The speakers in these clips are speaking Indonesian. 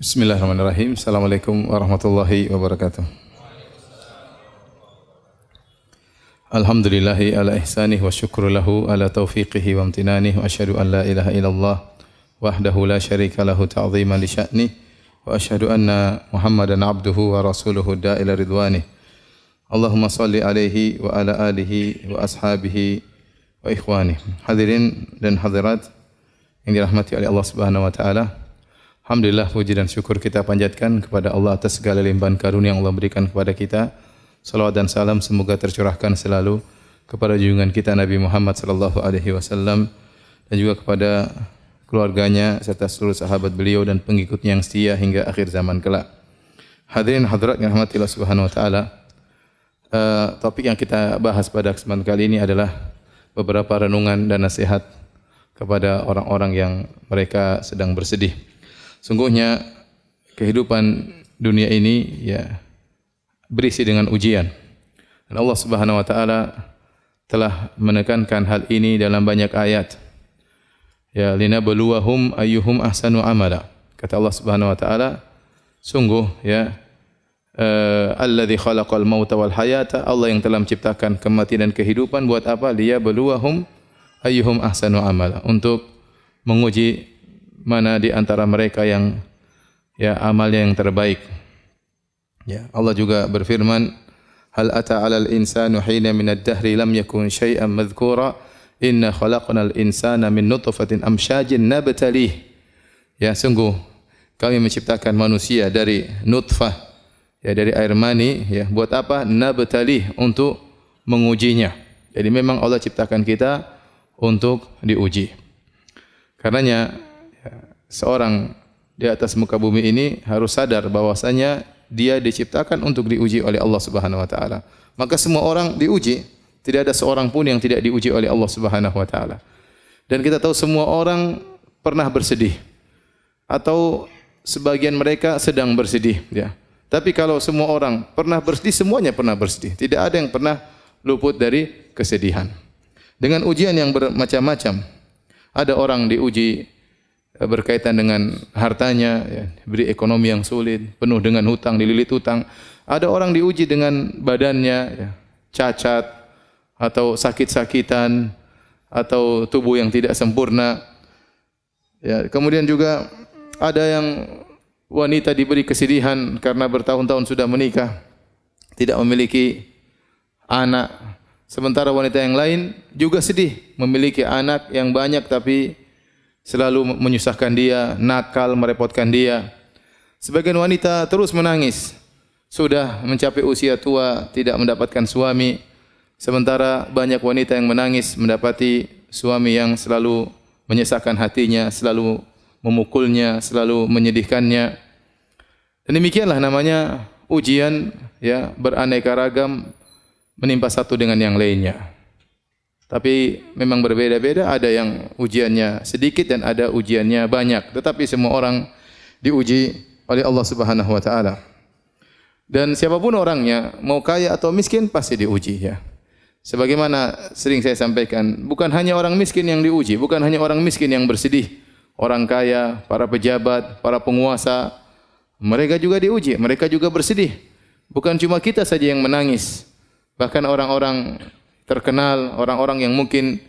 Bismillahirrahmanirrahim. Assalamualaikum warahmatullahi wabarakatuh. Alhamdulillahi ala ihsanih wa syukru lahu ala taufiqihi wa amtinanih wa asyhadu an la ilaha illallah wahdahu la syarika lahu ta'ziman li sya'nih wa asyhadu anna Muhammadan abduhu wa rasuluhu da'ila ridwanih. Allahumma salli alaihi wa ala alihi wa ashabihi wa ikhwanih. Hadirin dan hadirat yang dirahmati oleh Allah Subhanahu wa taala. Alhamdulillah, puji dan syukur kita panjatkan kepada Allah atas segala limpahan karunia yang Allah berikan kepada kita. Salawat dan salam semoga tercurahkan selalu kepada junjungan kita Nabi Muhammad sallallahu alaihi wasallam dan juga kepada keluarganya serta seluruh sahabat beliau dan pengikutnya yang setia hingga akhir zaman kelak. Hadirin hadirat yang dirahmati Allah Subhanahu wa taala. Topik yang kita bahas pada kesempatan kali ini adalah beberapa renungan dan nasihat kepada orang-orang yang mereka sedang bersedih. Sungguhnya kehidupan dunia ini berisi dengan ujian. Dan Allah Subhanahu wa taala telah menekankan hal ini dalam banyak ayat. Ya, linabluwahum ayyuhum ahsanu amala. Kata Allah Subhanahu wa taala, sungguh alladzi khalaqal mauta wal hayata, Allah yang telah menciptakan kematian dan kehidupan buat apa? Liyabluwahum ayyuhum ahsanu amala, untuk menguji mana di antara mereka yang amalnya yang terbaik. Ya, Allah juga berfirman, hal ata 'alal insanu hina minad dahri lam yakun syai'an madhkura inna khalaqnal insana min nutfatin amsyajin nabtalih. Ya, sungguh kami menciptakan manusia dari nutfah, dari air mani, buat apa? Nabtalih, untuk mengujinya. Jadi memang Allah ciptakan kita untuk diuji. Karenanya seorang di atas muka bumi ini harus sadar bahwasanya dia diciptakan untuk diuji oleh Allah Subhanahu wa taala. Maka semua orang diuji, tidak ada seorang pun yang tidak diuji oleh Allah Subhanahu wa taala. Dan kita tahu semua orang pernah bersedih atau sebagian mereka sedang bersedih, Tapi kalau semua orang pernah bersedih, semuanya pernah bersedih. Tidak ada yang pernah luput dari kesedihan. Dengan ujian yang bermacam-macam. Ada orang diuji berkaitan dengan hartanya, diberi ekonomi yang sulit, penuh dengan hutang, dililit hutang. Ada orang diuji dengan badannya, cacat atau sakit-sakitan atau tubuh yang tidak sempurna. Kemudian juga ada yang wanita diberi kesedihan karena bertahun-tahun sudah menikah, tidak memiliki anak. Sementara wanita yang lain juga sedih, memiliki anak yang banyak tapi selalu menyusahkan dia, nakal, merepotkan dia. Sebagian wanita terus menangis, sudah mencapai usia tua, tidak mendapatkan suami. Sementara banyak wanita yang menangis mendapati suami yang selalu menyesakkan hatinya, selalu memukulnya, selalu menyedihkannya. Dan demikianlah namanya ujian, beraneka ragam, menimpa satu dengan yang lainnya. Tapi memang berbeda-beda, ada yang ujiannya sedikit dan ada ujiannya banyak. Tetapi semua orang diuji oleh Allah Subhanahu wa taala. Dan siapapun orangnya, mau kaya atau miskin, pasti diuji, Sebagaimana sering saya sampaikan, bukan hanya orang miskin yang diuji, bukan hanya orang miskin yang bersedih. Orang kaya, para pejabat, para penguasa, mereka juga diuji, mereka juga bersedih. Bukan cuma kita saja yang menangis. Bahkan orang-orang terkenal, orang-orang yang mungkin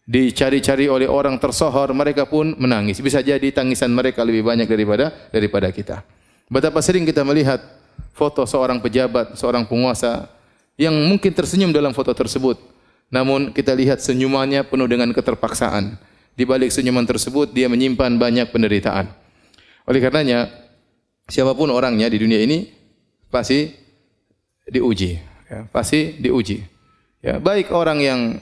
dicari-cari oleh orang tersohor, mereka pun menangis. Bisa jadi tangisan mereka lebih banyak daripada kita. Betapa sering kita melihat foto seorang pejabat, seorang penguasa yang mungkin tersenyum dalam foto tersebut. Namun kita lihat senyumannya penuh dengan keterpaksaan. Di balik senyuman tersebut dia menyimpan banyak penderitaan. Oleh karenanya, siapapun orangnya di dunia ini pasti diuji, pasti diuji. Baik orang yang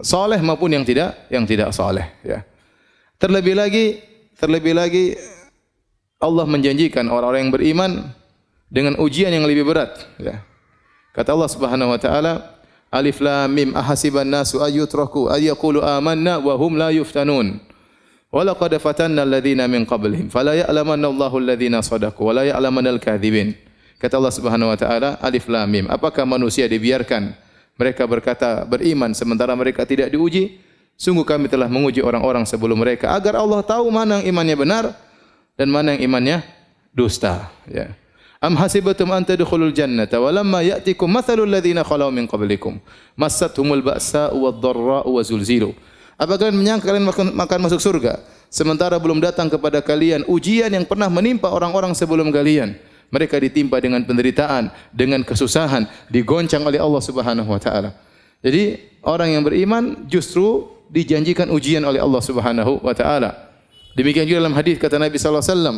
soleh maupun yang tidak soleh. Terlebih lagi Allah menjanjikan orang-orang yang beriman dengan ujian yang lebih berat. Kata Allah Subhanahu wa taala, Alif Lam Mim ahasiban nasu ayyutraku ayyaqulu amanna wa hum la yuftanun. Wa laqad fatanna alladhina min qablihim fala ya'lamanna Allahu alladhina shadaqu wa la ya'lamanna al-kadhibin. Kata Allah Subhanahu wa taala, Alif Lam Mim. Apakah manusia dibiarkan mereka berkata beriman sementara mereka tidak diuji? Sungguh kami telah menguji orang-orang sebelum mereka agar Allah tahu mana yang imannya benar dan mana yang imannya dusta. Ya. Am hasibatum an tadkhulul jannata wa lamma ya'tikum mathalul ladzina khalau min qablikum massathumul ba'sa'u wad-dharra'u wa zulzilu. Apakah kalian menyangka kalian akan masuk surga sementara belum datang kepada kalian ujian yang pernah menimpa orang-orang sebelum kalian? Mereka ditimpa dengan penderitaan, dengan kesusahan, digoncang oleh Allah Subhanahu wa taala. Jadi orang yang beriman justru dijanjikan ujian oleh Allah Subhanahu wa taala. Demikian juga dalam hadis kata Nabi sallallahu alaihi wasallam,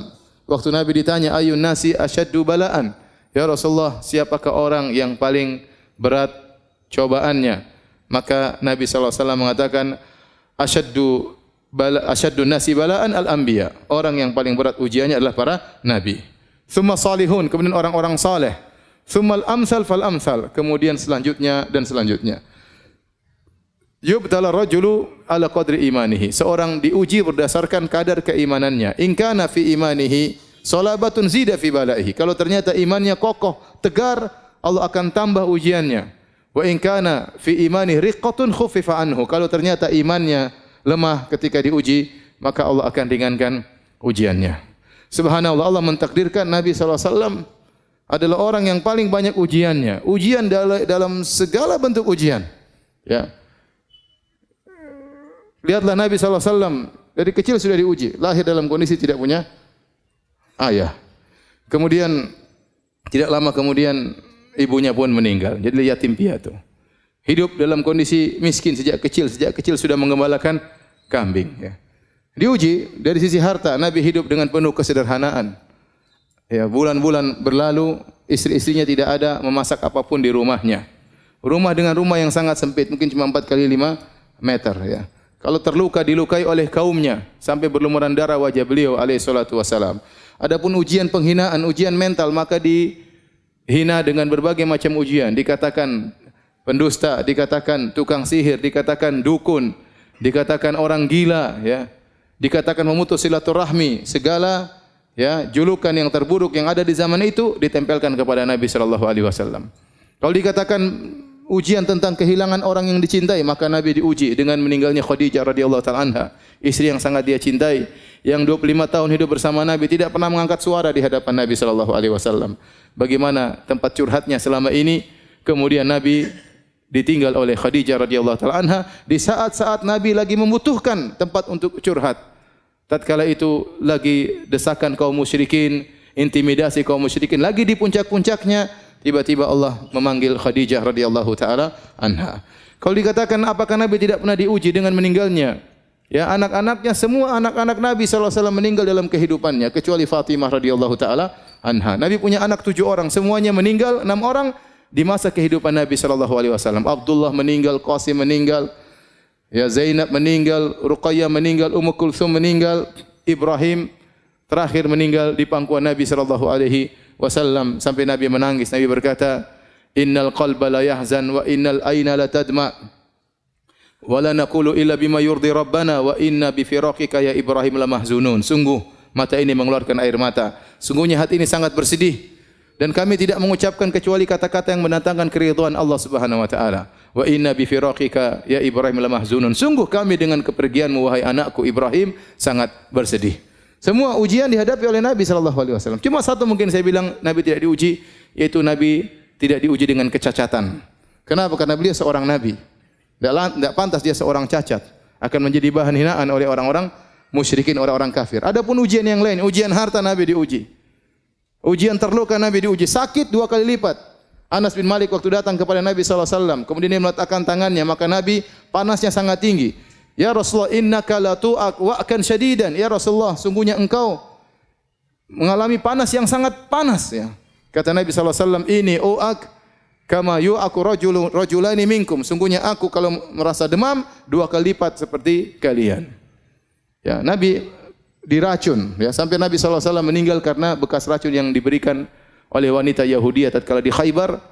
waktu Nabi ditanya ayun nasi asyaddu bala'an? Ya Rasulullah, siapakah orang yang paling berat cobaannya? Maka Nabi sallallahu alaihi wasallam mengatakan asyaddu nasi bala'an al-anbiya. Orang yang paling berat ujiannya adalah para nabi. Tsumma salihun, kemudian orang-orang saleh. Tsummal amsal fal amsal, kemudian selanjutnya dan selanjutnya. Yubtala rajulu ala qadri imanihi. Seorang diuji berdasarkan kadar keimanannya. In kana fi imanihi salabatun zida fi balaihi. Kalau ternyata imannya kokoh, tegar, Allah akan tambah ujiannya. Wa in kana fi imanihi riqqatun khuffifa anhu. Kalau ternyata imannya lemah ketika diuji, maka Allah akan ringankan ujiannya. Subhanallah, Allah mentakdirkan Nabi SAW adalah orang yang paling banyak ujiannya. Ujian dalam segala bentuk ujian. Ya. Lihatlah Nabi SAW dari kecil sudah diuji. Lahir dalam kondisi tidak punya ayah. Kemudian tidak lama kemudian ibunya pun meninggal. Jadi yatim piatu. Hidup dalam kondisi miskin sejak kecil sudah menggembalakan kambing. Ya. Diuji dari sisi harta, Nabi hidup dengan penuh kesederhanaan. Ya, bulan-bulan berlalu, istri-istrinya tidak ada memasak apapun di rumahnya. Rumah dengan rumah yang sangat sempit, mungkin cuma 4 kali 5 meter. Ya. Kalau terluka, dilukai oleh kaumnya, sampai berlumuran darah wajah beliau alaihi salatu wassalam. Adapun ujian penghinaan, ujian mental, maka dihina dengan berbagai macam ujian. Dikatakan pendusta, dikatakan tukang sihir, dikatakan dukun, dikatakan orang gila, ya. Dikatakan memutus silaturahmi, segala ya julukan yang terburuk yang ada di zaman itu ditempelkan kepada Nabi sallallahu alaihi wasallam. Kalau dikatakan ujian tentang kehilangan orang yang dicintai, maka Nabi diuji dengan meninggalnya Khadijah radhiyallahu taala anha, istri yang sangat dia cintai, yang 25 tahun hidup bersama Nabi, tidak pernah mengangkat suara di hadapan Nabi sallallahu alaihi wasallam. Bagaimana tempat curhatnya selama ini, kemudian Nabi ditinggal oleh Khadijah radhiyallahu taala anha di saat-saat Nabi lagi membutuhkan tempat untuk curhat. Tatkala itu lagi desakan kaum musyrikin, intimidasi kaum musyrikin lagi di puncak-puncaknya, tiba-tiba Allah memanggil Khadijah radhiyallahu taala anha. Kalau dikatakan apakah Nabi tidak pernah diuji dengan meninggalnya? Ya, anak-anaknya semua anak-anak Nabi sallallahu alaihi wasallam meninggal dalam kehidupannya kecuali Fatimah radhiyallahu taala anha. Nabi punya anak 7 orang, semuanya meninggal, 6 orang di masa kehidupan Nabi sallallahu alaihi wasallam. Abdullah meninggal, Qasim meninggal, ya Zainab meninggal, Ruqayyah meninggal, Ummu Kulthum meninggal, Ibrahim terakhir meninggal di pangkuan Nabi sallallahu alaihi wasallam sampai Nabi menangis. Nabi berkata, "Innal qalba la yahzan wa innal aina la tadma wa la naqulu illa bima yurdi rabbana wa inna bi firaqika ya Ibrahim la mahzunun." Sungguh mata ini mengeluarkan air mata. Sungguhnya hati ini sangat bersedih. Dan kami tidak mengucapkan kecuali kata-kata yang mendatangkan keridhaan Allah Subhanahu wa taala. Wa inna bi firaqika ya Ibrahim la mahzunun. Sungguh kami dengan kepergianmu wahai anakku Ibrahim sangat bersedih. Semua ujian dihadapi oleh Nabi sallallahu alaihi wasallam. Cuma satu mungkin saya bilang Nabi tidak diuji, yaitu Nabi tidak diuji dengan kecacatan. Kenapa? Karena beliau seorang nabi. Tidak pantas dia seorang cacat, akan menjadi bahan hinaan oleh orang-orang musyrikin, orang-orang kafir. Adapun ujian yang lain, ujian harta Nabi diuji. Ujian terluka Nabi diuji, sakit 2 kali lipat. Anas bin Malik waktu datang kepada Nabi SAW, kemudian dia meletakkan tangannya, maka Nabi panasnya sangat tinggi. Ya Rasulullah, innaka la tu'ak wa'kan syadidan. Ya Rasulullah, sungguhnya engkau mengalami panas yang sangat panas. Ya. Kata Nabi SAW, ini u'ak kama yu'aku rajulani minkum. Sungguhnya aku kalau merasa demam 2 kali lipat seperti kalian. Ya, Nabi diracun, ya, sampai Nabi SAW meninggal karena bekas racun yang diberikan oleh wanita Yahudi tatkala di Khaybar.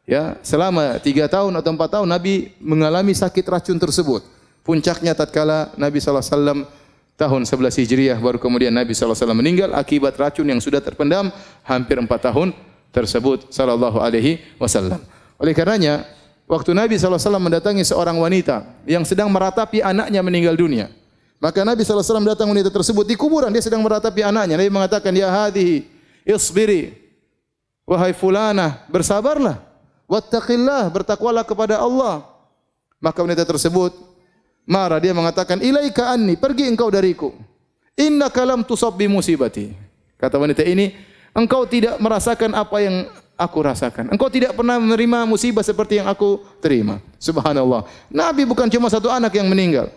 Ya, selama 3 tahun atau 4 tahun Nabi mengalami sakit racun tersebut. Puncaknya tatkala Nabi SAW tahun 11 Hijriah, baru kemudian Nabi SAW meninggal akibat racun yang sudah terpendam hampir 4 tahun tersebut sallallahu alaihi wasallam. Oleh karenanya, waktu Nabi SAW mendatangi seorang wanita yang sedang meratapi anaknya meninggal dunia, Maka Nabi SAW datang wanita tersebut di kuburan, dia sedang meratapi anaknya. Nabi mengatakan, ya hadhihi, isbiri. Wahai fulana, bersabarlah. Wattaqillah, bertakwalah kepada Allah. Maka wanita tersebut marah, dia mengatakan, ilaika anni, pergi engkau dariku. Innaka lam tusab bi musibati. Kata wanita ini, engkau tidak merasakan apa yang aku rasakan. Engkau tidak pernah menerima musibah seperti yang aku terima. Subhanallah. Nabi bukan cuma satu anak yang meninggal.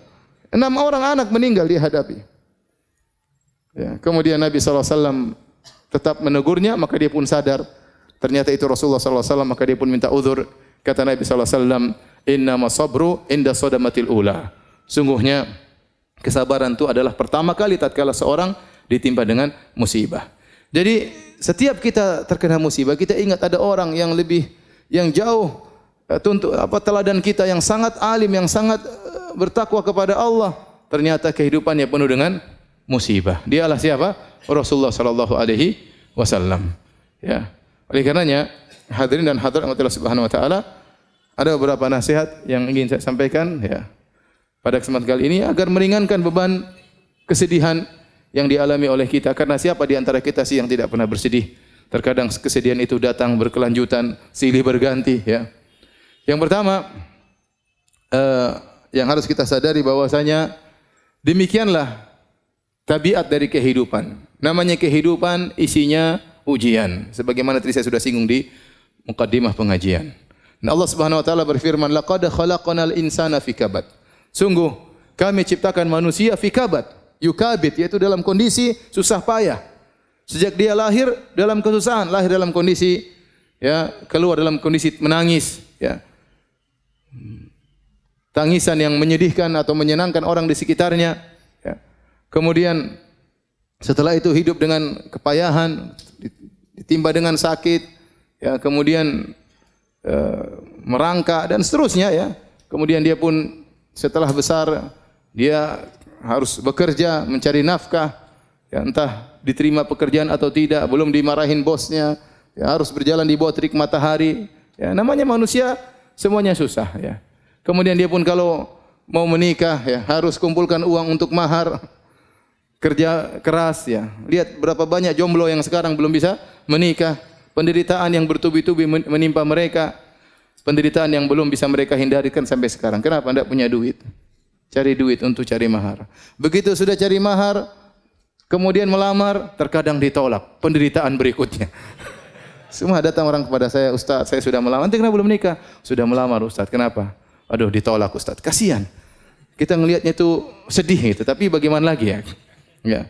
6 orang anak meninggal dia hadapi. Ya, kemudian Nabi SAW tetap menegurnya, maka dia pun sadar. Ternyata itu Rasulullah SAW, maka dia pun minta uzur. Kata Nabi SAW, innama sabru inda sodamatil ula. Sungguhnya kesabaran itu adalah pertama kali tatkala seorang ditimpa dengan musibah. Jadi setiap kita terkena musibah, kita ingat ada orang yang jauh teladan kita, yang sangat alim, yang sangat bertakwa kepada Allah. Ternyata kehidupannya penuh dengan musibah. Dialah siapa? Rasulullah sallallahu alaihi wasallam. Ya. Oleh karenanya, hadirin dan hadirat Allah Subhanahu wa taala, ada beberapa nasihat yang ingin saya sampaikan ya pada kesempatan kali ini agar meringankan beban kesedihan yang dialami oleh kita. Karena siapa di antara kita sih yang tidak pernah bersedih? Terkadang kesedihan itu datang berkelanjutan, silih berganti ya. Yang pertama, yang harus kita sadari bahwasanya demikianlah tabiat dari kehidupan. Namanya kehidupan isinya ujian. Sebagaimana tadi saya sudah singgung di mukaddimah pengajian. Dan Allah Subhanahu wa taala berfirman, laqad khalaqnal insana fi kabad. Sungguh kami ciptakan manusia fi kabad. Yukabit, yaitu dalam kondisi susah payah. Sejak dia lahir dalam kesusahan, lahir dalam kondisi ya, keluar dalam kondisi menangis ya. Tangisan yang menyedihkan atau menyenangkan orang di sekitarnya. Ya. Kemudian setelah itu hidup dengan kepayahan, ditimpa dengan sakit, ya. Kemudian merangkak dan seterusnya. Ya. Kemudian dia pun setelah besar dia harus bekerja mencari nafkah. Ya, entah diterima pekerjaan atau tidak, belum dimarahin bosnya. Ya, harus berjalan di bawah terik matahari. Ya, namanya manusia semuanya susah. Ya. Kemudian dia pun kalau mau menikah ya harus kumpulkan uang untuk mahar, kerja keras ya. Lihat berapa banyak jomblo yang sekarang belum bisa menikah. Penderitaan yang bertubi-tubi menimpa mereka. Penderitaan yang belum bisa mereka hindarikan sampai sekarang. Kenapa? Tidak punya duit. Cari duit untuk cari mahar. Begitu sudah cari mahar, kemudian melamar, terkadang ditolak. Penderitaan berikutnya. Semua datang orang kepada saya, Ustaz, saya sudah melamar. Nanti kenapa belum nikah? Sudah melamar, Ustaz. Kenapa? Aduh, ditolak, Ustaz. Kasihan. Kita ngelihatnya itu sedih gitu, tapi bagaimana lagi ya? Ya.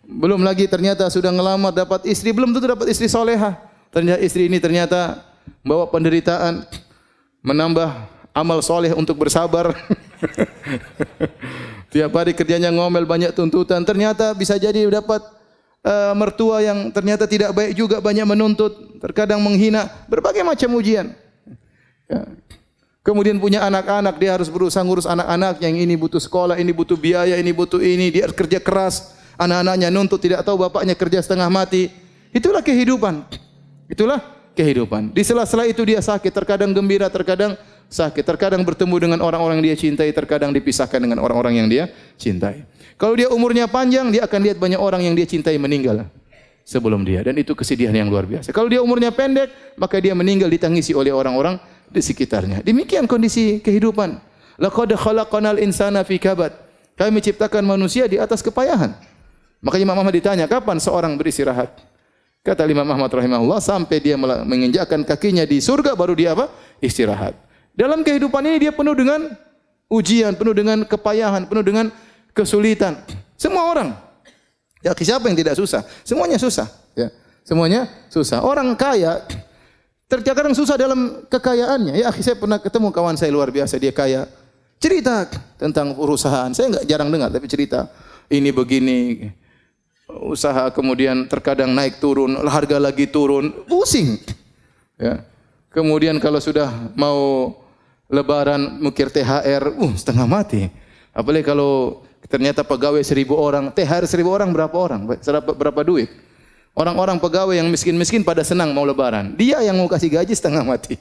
Belum lagi ternyata sudah ngelamar dapat istri, belum tentu dapat istri solehah. Ternyata istri ini ternyata bawa penderitaan, menambah amal soleh untuk bersabar. Tiap hari kerjanya ngomel, banyak tuntutan. Ternyata bisa jadi dapat mertua yang ternyata tidak baik juga, banyak menuntut, terkadang menghina, berbagai macam ujian. Ya. Kemudian punya anak-anak, dia harus berusaha ngurus anak-anak, yang ini butuh sekolah, ini butuh biaya, ini butuh ini, dia kerja keras, anak-anaknya nuntut, tidak tahu bapaknya kerja setengah mati. Itulah kehidupan. Itulah kehidupan. Di sela-sela itu dia sakit, terkadang gembira, terkadang sakit, terkadang bertemu dengan orang-orang yang dia cintai, terkadang dipisahkan dengan orang-orang yang dia cintai. Kalau dia umurnya panjang, dia akan lihat banyak orang yang dia cintai meninggal sebelum dia, dan itu kesedihan yang luar biasa. Kalau dia umurnya pendek, maka dia meninggal ditangisi oleh orang-orang di sekitarnya. Demikian kondisi kehidupan. Laqad khalaqnal insana fi kabad. Kami ciptakan manusia di atas kepayahan. Makanya Imam Ahmad ditanya, kapan seorang beristirahat? Kata Imam Ahmad rahimahullah, sampai dia menginjakkan kakinya di surga baru dia apa? Istirahat. Dalam kehidupan ini dia penuh dengan ujian, penuh dengan kepayahan, penuh dengan kesulitan. Semua orang. Ya, siapa yang tidak susah? Semuanya susah, ya. Semuanya susah. Orang kaya terkadang susah dalam kekayaannya. Ya, saya pernah ketemu kawan saya luar biasa, dia kaya. Cerita tentang perusahaan. Saya enggak jarang dengar, tapi cerita ini begini. Usaha kemudian terkadang naik turun, harga lagi turun, pusing. Ya. Kemudian kalau sudah mau lebaran mikir THR, setengah mati. Apalagi kalau ternyata pegawai 1.000 orang, THR 1.000 orang berapa orang? Berapa duit? Orang-orang pegawai yang miskin-miskin pada senang mau lebaran. Dia yang mau kasih gaji setengah mati.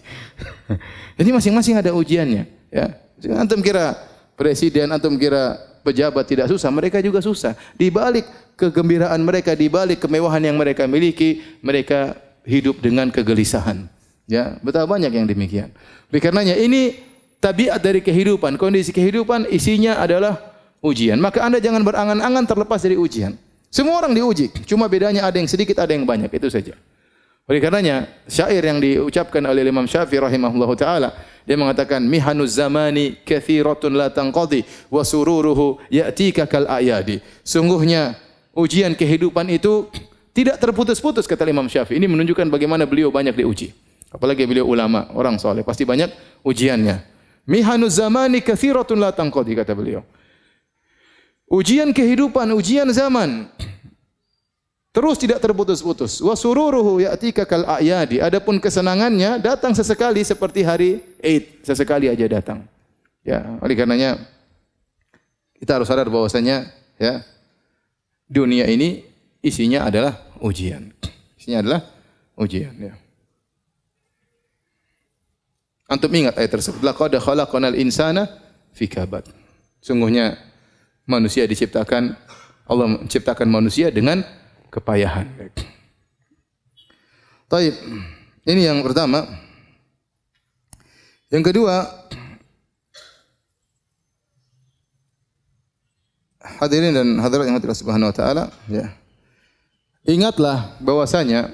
Jadi masing-masing ada ujiannya. Ya. Antum kira presiden, antum kira pejabat tidak susah, mereka juga susah. Di balik kegembiraan mereka, di balik kemewahan yang mereka miliki, mereka hidup dengan kegelisahan. Ya, betapa banyak yang demikian. Oleh karenanya ini tabiat dari kehidupan, kondisi kehidupan isinya adalah ujian. Maka Anda jangan berangan-angan terlepas dari ujian. Semua orang diuji, cuma bedanya ada yang sedikit, ada yang banyak, itu saja. Oleh karenanya, syair yang diucapkan oleh Imam Syafi'i rahimahullahu taala, dia mengatakan mihanuz zamani katsiratun la tanqadi wa sururuhu ya'tika kal ayadi. Sungguhnya ujian kehidupan itu tidak terputus-putus kata Imam Syafi'i. Ini menunjukkan bagaimana beliau banyak diuji. Apalagi beliau ulama, orang saleh, pasti banyak ujiannya. Mihanuz zamani katsiratun la tanqadi kata beliau. Ujian kehidupan, ujian zaman terus tidak terputus-putus. Wa sururuhu ya'tika kal a'yadi. Adapun kesenangannya datang sesekali seperti hari Eid, sesekali aja datang. Ya, oleh karenanya kita harus sadar bahwasanya ya dunia ini isinya adalah ujian. Isinya adalah ujian, ya. Antum ingat ayat tersebut, laqad khalaqnal insana fi kabad. Sungguhnya manusia diciptakan, Allah menciptakan manusia dengan kepayahan. Baik. Ini yang pertama. Yang kedua, hadirin dan hadirat yang Allah Subhanahu wa taala, ya. Ingatlah bahwasanya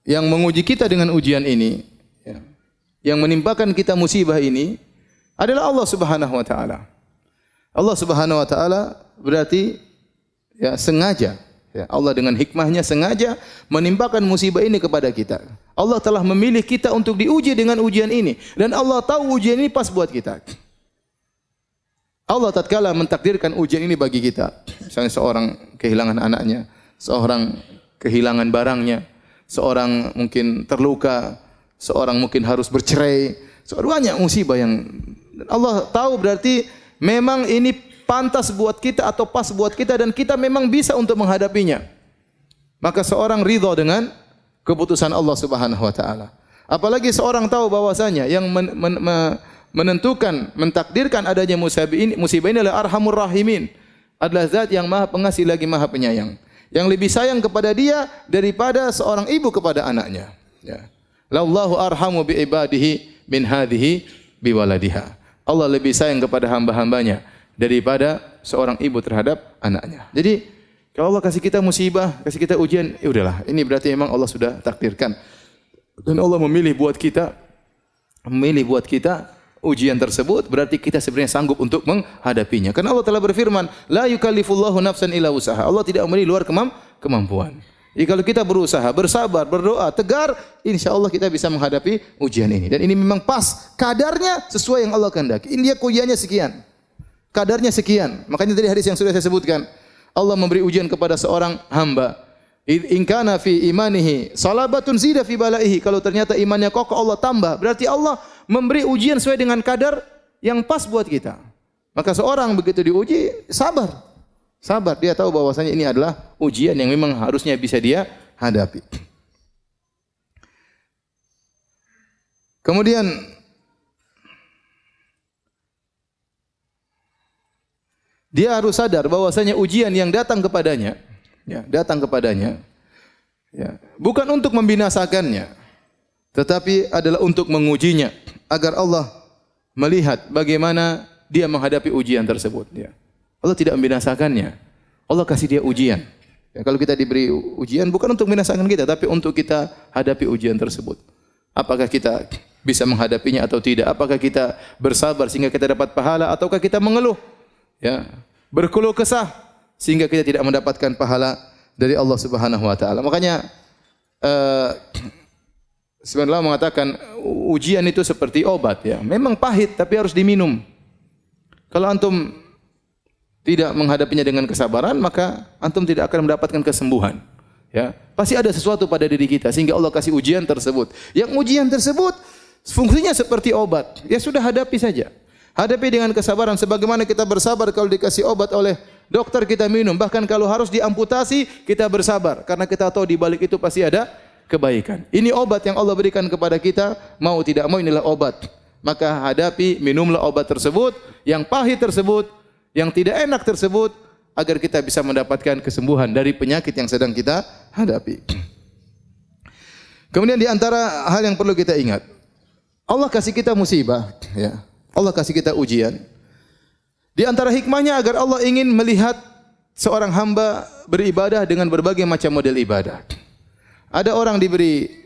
yang menguji kita dengan ujian ini, ya, yang menimpakan kita musibah ini adalah Allah Subhanahu wa taala. Allah Subhanahu wa taala berarti ya sengaja, ya, Allah dengan hikmahnya sengaja menimpakan musibah ini kepada kita. Allah telah memilih kita untuk diuji dengan ujian ini dan Allah tahu ujian ini pas buat kita. Allah tatkala mentakdirkan ujian ini bagi kita, misalnya seorang kehilangan anaknya, seorang kehilangan barangnya, seorang mungkin terluka, seorang mungkin harus bercerai, banyak musibah yang Allah tahu berarti memang ini pantas buat kita atau pas buat kita dan kita memang bisa untuk menghadapinya. Maka seorang ridha dengan keputusan Allah Subhanahu wa taala. Apalagi seorang tahu bahwasanya yang menentukan, mentakdirkan adanya musibah ini adalah Arhamur Rahimin. Adalah zat yang Maha Pengasih lagi Maha Penyayang. Yang lebih sayang kepada dia daripada seorang ibu kepada anaknya. Ya. Lallahu arhamu bi ibadihi min hadhihi bi waladiha. Allah lebih sayang kepada hamba-hambanya daripada seorang ibu terhadap anaknya. Jadi kalau Allah kasih kita musibah, kasih kita ujian, ya udahlah, ini berarti memang Allah sudah takdirkan. Dan Allah memilih buat kita ujian tersebut, berarti kita sebenarnya sanggup untuk menghadapinya. Karena Allah telah berfirman, la yukallifullahu nafsan illa wusaha. Allah tidak memberi luar kemampuan. Jadi kalau kita berusaha, bersabar, berdoa, tegar, insyaallah kita bisa menghadapi ujian ini. Dan ini memang pas, kadarnya sesuai yang Allah kehendaki. Ini dia ujiannya sekian. Kadarnya sekian. Makanya tadi hadis yang sudah saya sebutkan, Allah memberi ujian kepada seorang hamba. In kana fi imanihi salabatun zida fi balaihi. Kalau ternyata imannya kokoh, Allah tambah. Berarti Allah memberi ujian sesuai dengan kadar yang pas buat kita. Maka seorang begitu diuji, sabar. Sabar, dia tahu bahwasanya ini adalah ujian yang memang harusnya bisa dia hadapi. Kemudian dia harus sadar bahwasanya ujian yang datang kepadanya, ya, bukan untuk membinasakannya, tetapi adalah untuk mengujinya agar Allah melihat bagaimana dia menghadapi ujian tersebut, ya. Allah tidak membinasakannya. Allah kasih dia ujian. Ya, kalau kita diberi ujian bukan untuk membinasakan kita, tapi untuk kita hadapi ujian tersebut. Apakah kita bisa menghadapinya atau tidak? Apakah kita bersabar sehingga kita dapat pahala ataukah kita mengeluh? Ya, berkeluh kesah sehingga kita tidak mendapatkan pahala dari Allah Subhanahu wa taala. Makanya sebenarnya mengatakan ujian itu seperti obat, ya. Memang pahit tapi harus diminum. Kalau antum tidak menghadapinya dengan kesabaran, maka antum tidak akan mendapatkan kesembuhan. Ya, pasti ada sesuatu pada diri kita sehingga Allah kasih ujian tersebut. Yang ujian tersebut fungsinya seperti obat. Ya sudah, hadapi saja. Hadapi dengan kesabaran sebagaimana kita bersabar kalau dikasih obat oleh dokter kita minum. Bahkan kalau harus diamputasi kita bersabar karena kita tahu di balik itu pasti ada kebaikan. Ini obat yang Allah berikan kepada kita, mau tidak mau inilah obat. Maka hadapi, minumlah obat tersebut yang pahit tersebut. yang tidak enak tersebut agar kita bisa mendapatkan kesembuhan dari penyakit yang sedang kita hadapi. Kemudian di antara hal yang perlu kita ingat, Allah kasih kita musibah, ya. Allah kasih kita ujian. Di antara hikmahnya agar Allah ingin melihat seorang hamba beribadah dengan berbagai macam model ibadah. Ada orang diberi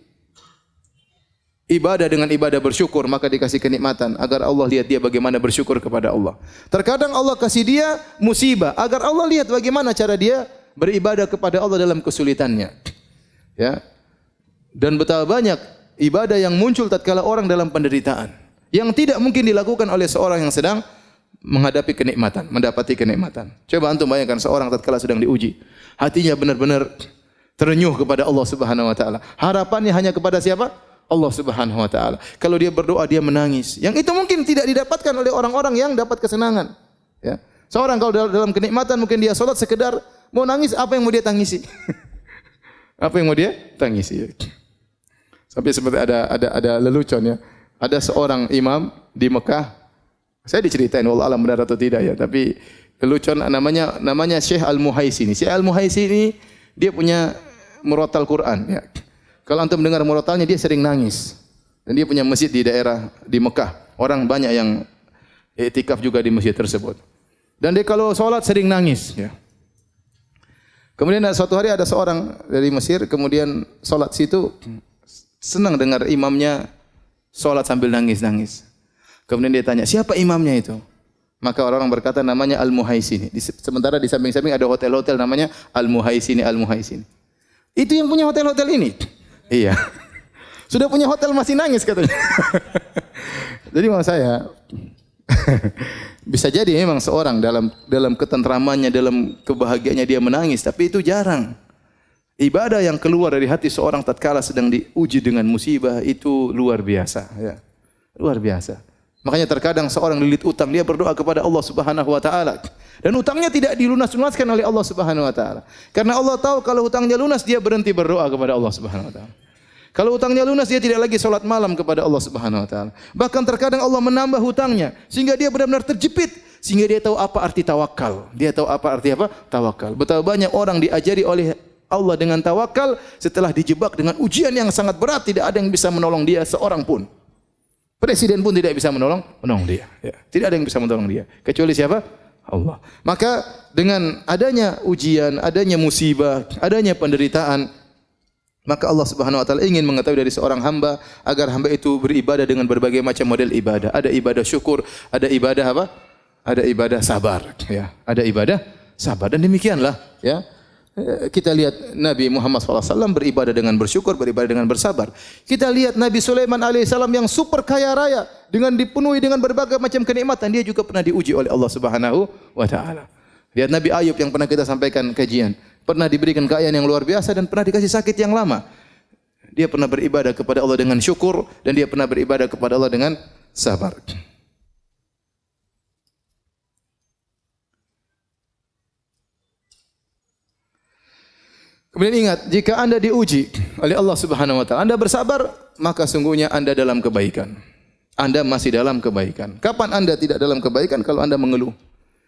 ibadah dengan ibadah bersyukur, maka dikasih kenikmatan agar Allah lihat dia bagaimana bersyukur kepada Allah. Terkadang Allah kasih dia musibah agar Allah lihat bagaimana cara dia beribadah kepada Allah dalam kesulitannya. Ya. Dan betapa banyak ibadah yang muncul tatkala orang dalam penderitaan yang tidak mungkin dilakukan oleh seorang yang sedang menghadapi kenikmatan, mendapati kenikmatan. Coba antum bayangkan seorang tatkala sedang diuji, hatinya benar-benar terenyuh kepada Allah Subhanahu wa taala. Harapannya hanya kepada siapa? Allah Subhanahu wa taala. Kalau dia berdoa dia menangis. Yang itu mungkin tidak didapatkan oleh orang-orang yang dapat kesenangan. Ya. Seorang kalau dalam kenikmatan mungkin dia salat sekedar mau nangis, apa yang mau dia tangisi? Apa yang mau dia tangisi? Sampai seperti ada lelucon ya. Ada seorang imam di Mekah. Saya diceritain wallah alam benar atau tidak ya, tapi lelucon namanya Syekh Al-Muhaisini. Syekh Al-Muhaisini dia punya murotal Quran ya. Kalau antum mendengar murotalnya dia sering nangis. Dan dia punya masjid di daerah di Mekah. Orang banyak yang iktikaf juga di masjid tersebut. Dan dia kalau salat sering nangis ya. Kemudian suatu hari ada seorang dari Mesir kemudian salat situ senang dengar imamnya salat sambil nangis-nangis. Kemudian dia tanya, "Siapa imamnya itu?" Maka orang-orang berkata namanya Al-Muhaisini. Sementara di samping-samping ada hotel-hotel namanya Al-Muhaisini, Al-Muhaisini. Itu yang punya hotel-hotel ini? Iya. Sudah punya hotel masih nangis katanya. Jadi maksud saya bisa jadi memang seorang dalam ketentramannya, dalam kebahagiaannya dia menangis, tapi itu jarang. Ibadah yang keluar dari hati seorang tatkala sedang diuji dengan musibah itu luar biasa, ya. Luar biasa. Makanya terkadang seorang lilit utang, dia berdoa kepada Allah Subhanahu wa taala. Dan utangnya tidak dilunas-lunaskan oleh Allah Subhanahu wa taala. Karena Allah tahu kalau utangnya lunas dia berhenti berdoa kepada Allah Subhanahu wa taala. Kalau utangnya lunas dia tidak lagi salat malam kepada Allah Subhanahu wa taala. Bahkan terkadang Allah menambah hutangnya sehingga dia benar-benar terjepit, sehingga dia tahu apa arti tawakal. Dia tahu apa arti apa? Tawakal. Betapa banyak orang diajari oleh Allah dengan tawakal setelah dijebak dengan ujian yang sangat berat, tidak ada yang bisa menolong dia seorang pun. Presiden pun tidak bisa menolong dia. Ya. Tidak ada yang bisa menolong dia. Kecuali siapa? Allah. Maka dengan adanya ujian, adanya musibah, adanya penderitaan, maka Allah Subhanahu wa taala ingin mengetahui dari seorang hamba agar hamba itu beribadah dengan berbagai macam model ibadah. Ada ibadah syukur, ada ibadah apa? Ada ibadah sabar, ya. Ada ibadah sabar dan demikianlah, ya. Kita lihat Nabi Muhammad SAW beribadah dengan bersyukur, beribadah dengan bersabar. Kita lihat Nabi Sulaiman alaihissalam yang super kaya raya dengan dipenuhi dengan berbagai macam kenikmatan, dia juga pernah diuji oleh Allah Subhanahu wa taala. Lihat Nabi Ayub yang pernah kita sampaikan kajian, pernah diberikan kekayaan yang luar biasa dan pernah dikasih sakit yang lama. Dia pernah beribadah kepada Allah dengan syukur dan dia pernah beribadah kepada Allah dengan sabar. Kemudian ingat, jika Anda diuji oleh Allah Subhanahu wa taala, Anda bersabar, maka sungguhnya Anda dalam kebaikan. Anda masih dalam kebaikan. Kapan Anda tidak dalam kebaikan? Kalau Anda mengeluh,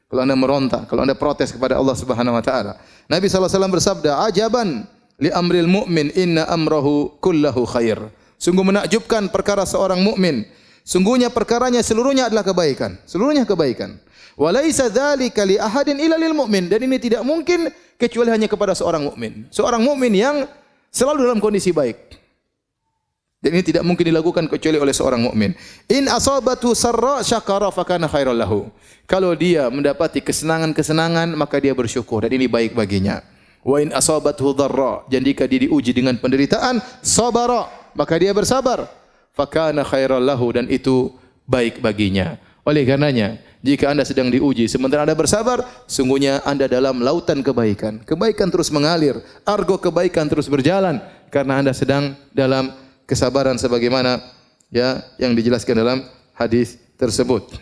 kalau Anda meronta, kalau Anda protes kepada Allah Subhanahu wa taala. Nabi sallallahu alaihi wasallam bersabda, "Ajaban li amril mu'min, inna amrahu kullahu khair." Sungguh menakjubkan perkara seorang mukmin. Sungguhnya perkaranya seluruhnya adalah kebaikan. Seluruhnya kebaikan. Wa laisa dzalika li ahadin illa lil mu'min. Dan ini tidak mungkin kecuali hanya kepada seorang mukmin. Seorang mukmin yang selalu dalam kondisi baik. Dan ini tidak mungkin dilakukan kecuali oleh seorang mukmin. In asabatu sarra syakara fakana khairal lahu. Kalau dia mendapati kesenangan-kesenangan maka dia bersyukur dan ini baik baginya. Wa in asabathu dharra, dan jika dia diuji dengan penderitaan, sabara, maka dia bersabar. Fakana khairal lahu, dan itu baik baginya. Oleh karenanya, jika Anda sedang diuji sementara Anda bersabar, sungguhnya Anda dalam lautan kebaikan. Kebaikan terus mengalir, argo kebaikan terus berjalan karena Anda sedang dalam kesabaran sebagaimana ya yang dijelaskan dalam hadis tersebut.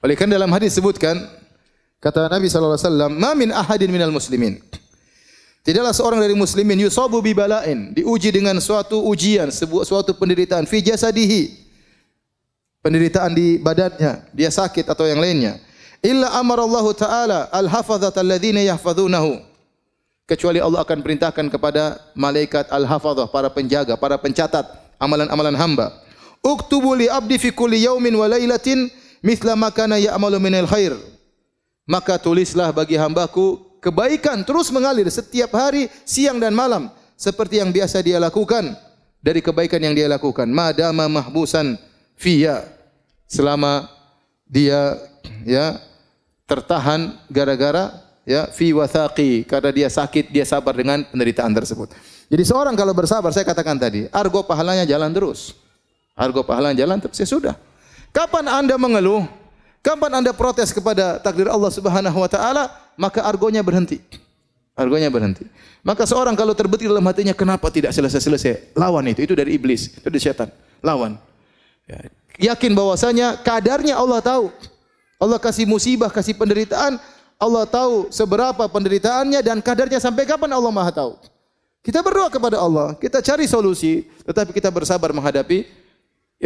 Oleh karena dalam hadis disebutkan kata Nabi sallallahu alaihi wasallam, "Ma min ahadin minal muslimin Tidaklah seorang dari muslimin yusabu bi bala'in, diuji dengan suatu ujian, suatu penderitaan fi jasadihi. Penderitaan di badannya, dia sakit atau yang lainnya. Illa amarallahu ta'ala al-hafazata alladhina yahfazunahu. Kecuali Allah akan perintahkan kepada malaikat al-hafazah, para penjaga, para pencatat amalan-amalan hamba. Uktubu li abdi fi kulli yaumin wa lailatin mithla ma kana ya'malu minal khair. Maka tulislah bagi hambaku kebaikan terus mengalir setiap hari, siang dan malam, seperti yang biasa dia lakukan dari kebaikan yang dia lakukan. Madama mahbusan fiya, selama dia tertahan gara-gara fi wathaqi, karena dia sakit, dia sabar dengan penderitaan tersebut. Jadi seorang kalau bersabar, saya katakan tadi, argo pahalanya jalan terus. Argo pahalanya jalan terus, ya sudah. Kapan Anda mengeluh, kapan Anda protes kepada takdir Allah Subhanahu wa taala, maka argonya berhenti. Argonya berhenti. Maka seorang kalau terbetik dalam hatinya, kenapa tidak selesai-selesai? Lawan itu dari iblis, itu dari setan. Lawan. Yakin bahwasanya kadarnya Allah tahu. Allah kasih musibah, kasih penderitaan, Allah tahu seberapa penderitaannya dan kadarnya sampai kapan Allah Maha tahu. Kita berdoa kepada Allah, kita cari solusi, tetapi kita bersabar menghadapi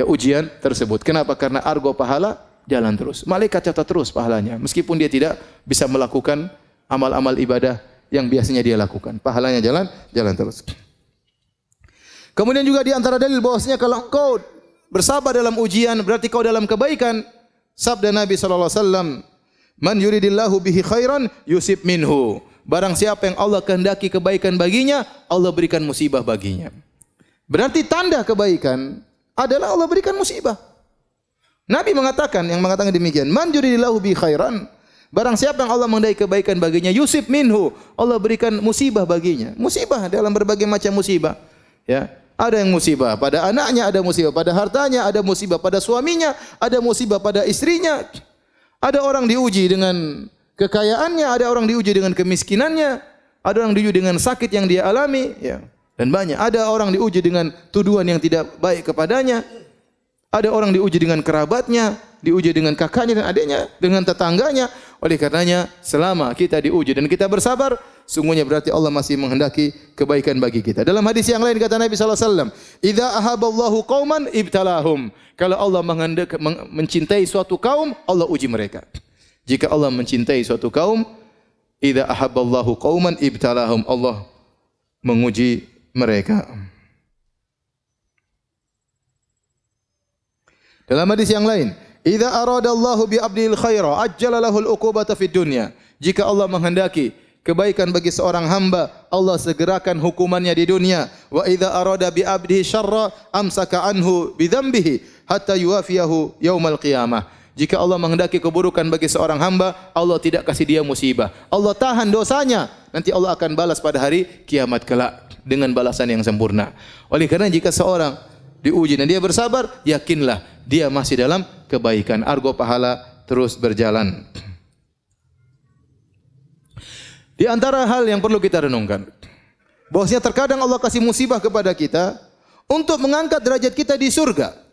ujian tersebut. Kenapa? Karena argo pahala jalan terus. Malaikat catat terus pahalanya, meskipun dia tidak bisa melakukan amal-amal ibadah yang biasanya dia lakukan. Pahalanya jalan terus. Kemudian juga di antara dalil bahwasanya kalau engkau bersabar dalam ujian berarti kau dalam kebaikan. Sabda Nabi sallallahu alaihi wasallam, "Man yuridillahu bihi khairan yusib minhu." Barang siapa yang Allah kehendaki kebaikan baginya, Allah berikan musibah baginya. Berarti tanda kebaikan adalah Allah berikan musibah. Nabi mengatakan, yang mengatakan demikian, "Man yuridillahu bihi khairan." Barang siapa yang Allah menghendaki kebaikan baginya, yusib minhu, Allah berikan musibah baginya. Musibah dalam berbagai macam musibah. Ya, ada yang musibah pada anaknya, ada musibah pada hartanya, ada musibah pada suaminya, ada musibah pada istrinya. Ada orang diuji dengan kekayaannya, ada orang diuji dengan kemiskinannya, ada orang diuji dengan sakit yang dia alami, ya. Dan banyak. Ada orang diuji dengan tuduhan yang tidak baik kepadanya. Ada orang diuji dengan kerabatnya, diuji dengan kakaknya dan adiknya, dengan tetangganya. Oleh karenanya, selama kita diuji dan kita bersabar, sungguhnya berarti Allah masih menghendaki kebaikan bagi kita. Dalam hadis yang lain kata Nabi sallallahu alaihi wasallam, "Idza ahaballahu qauman ibtalahum." Kalau Allah mencintai suatu kaum, Allah uji mereka. Jika Allah mencintai suatu kaum, idza ahabballahu qauman ibtalahum, Allah menguji mereka. Dalam hadis yang lain, idza aradallahu bi 'abdil khaira ajjala lahul uqubata fid dunya. Jika Allah menghendaki kebaikan bagi seorang hamba, Allah segerakan hukumannya di dunia. Wa idza arada bi 'abdihi syarra amsaka anhu bi dzambihi hatta yuwafiyahu yaumal qiyamah. Jika Allah menghendaki keburukan bagi seorang hamba, Allah tidak kasih dia musibah. Allah tahan dosanya, nanti Allah akan balas pada hari kiamat kelak dengan balasan yang sempurna. Oleh karena jika seorang diuji dan dia bersabar, yakinlah dia masih dalam kebaikan. Argo pahala terus berjalan. Di antara hal yang perlu kita renungkan, bahwasanya terkadang Allah kasih musibah kepada kita untuk mengangkat derajat kita di surga.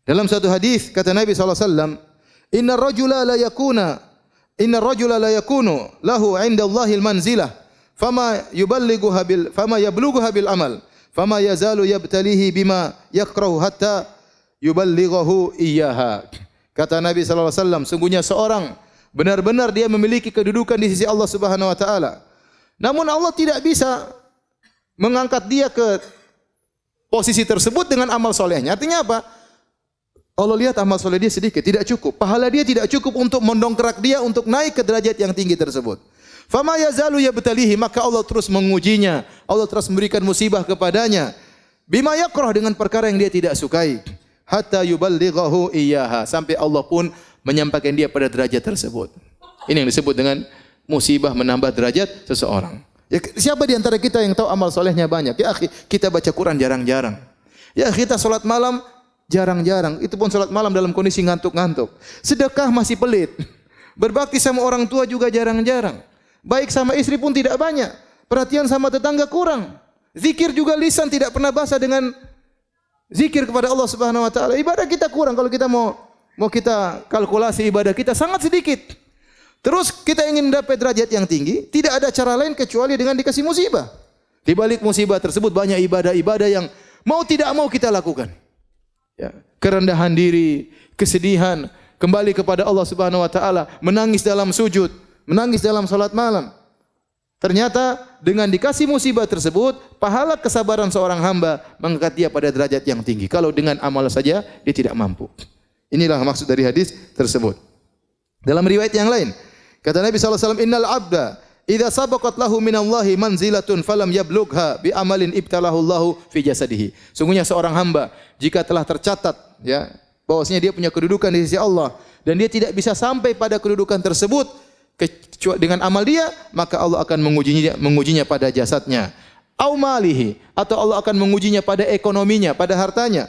Dalam satu hadis kata Nabi sallallahu alaihi wasallam, "Innar rajula la yakunu lahu 'inda Allahil manzilah, fama yablughuha bil amal, fama yazalu yabtalihi bima yakrahu hatta yuballighahu iyyaha." Kata Nabi sallallahu alaihi wasallam, sungguhnya seorang benar-benar dia memiliki kedudukan di sisi Allah Subhanahu wa taala. Namun Allah tidak bisa mengangkat dia ke posisi tersebut dengan amal solehnya. Artinya apa? Allah lihat amal soleh dia sedikit, tidak cukup. Pahala dia tidak cukup untuk mendongkrak dia untuk naik ke derajat yang tinggi tersebut. Fama yazalu yabtalihi, maka Allah terus mengujinya. Allah terus memberikan musibah kepadanya. Bima yakrah, dengan perkara yang dia tidak sukai. Hatta yuballighahu iyyaha, sampai Allah pun menyampaikan dia pada derajat tersebut. Ini yang disebut dengan musibah menambah derajat seseorang. Ya, siapa di antara kita yang tahu amal solehnya banyak? Ya akhi, kita baca Quran jarang-jarang. Ya kita salat malam jarang-jarang. Itu pun salat malam dalam kondisi ngantuk-ngantuk. Sedekah masih pelit. Berbakti sama orang tua juga jarang-jarang. Baik sama istri pun tidak banyak. Perhatian sama tetangga kurang. Zikir juga lisan tidak pernah basah dengan zikir kepada Allah Subhanahu wa taala. Ibadah kita kurang. Kalau kita mau kita kalkulasi ibadah kita sangat sedikit. Terus kita ingin mendapat derajat yang tinggi, tidak ada cara lain kecuali dengan dikasih musibah. Di balik musibah tersebut banyak ibadah-ibadah yang mau tidak mau kita lakukan. Ya, kerendahan diri, kesedihan, kembali kepada Allah Subhanahu wa taala, menangis dalam sujud, menangis dalam salat malam. Ternyata dengan dikasih musibah tersebut, pahala kesabaran seorang hamba mengangkat dia pada derajat yang tinggi. Kalau dengan amal saja dia tidak mampu. Inilah maksud dari hadis tersebut. Dalam riwayat yang lain, kata Nabi SAW, Innal abda idza sabaqat lahu minallahi manzilatun falam yablugha bi amalin ibtalahu Allahu fi jasadihi. Sungguhnya seorang hamba jika telah tercatat ya bahwasanya dia punya kedudukan di sisi Allah dan dia tidak bisa sampai pada kedudukan tersebut dengan amal dia, maka Allah akan mengujinya pada jasadnya. Au malihi, atau Allah akan mengujinya pada ekonominya, pada hartanya.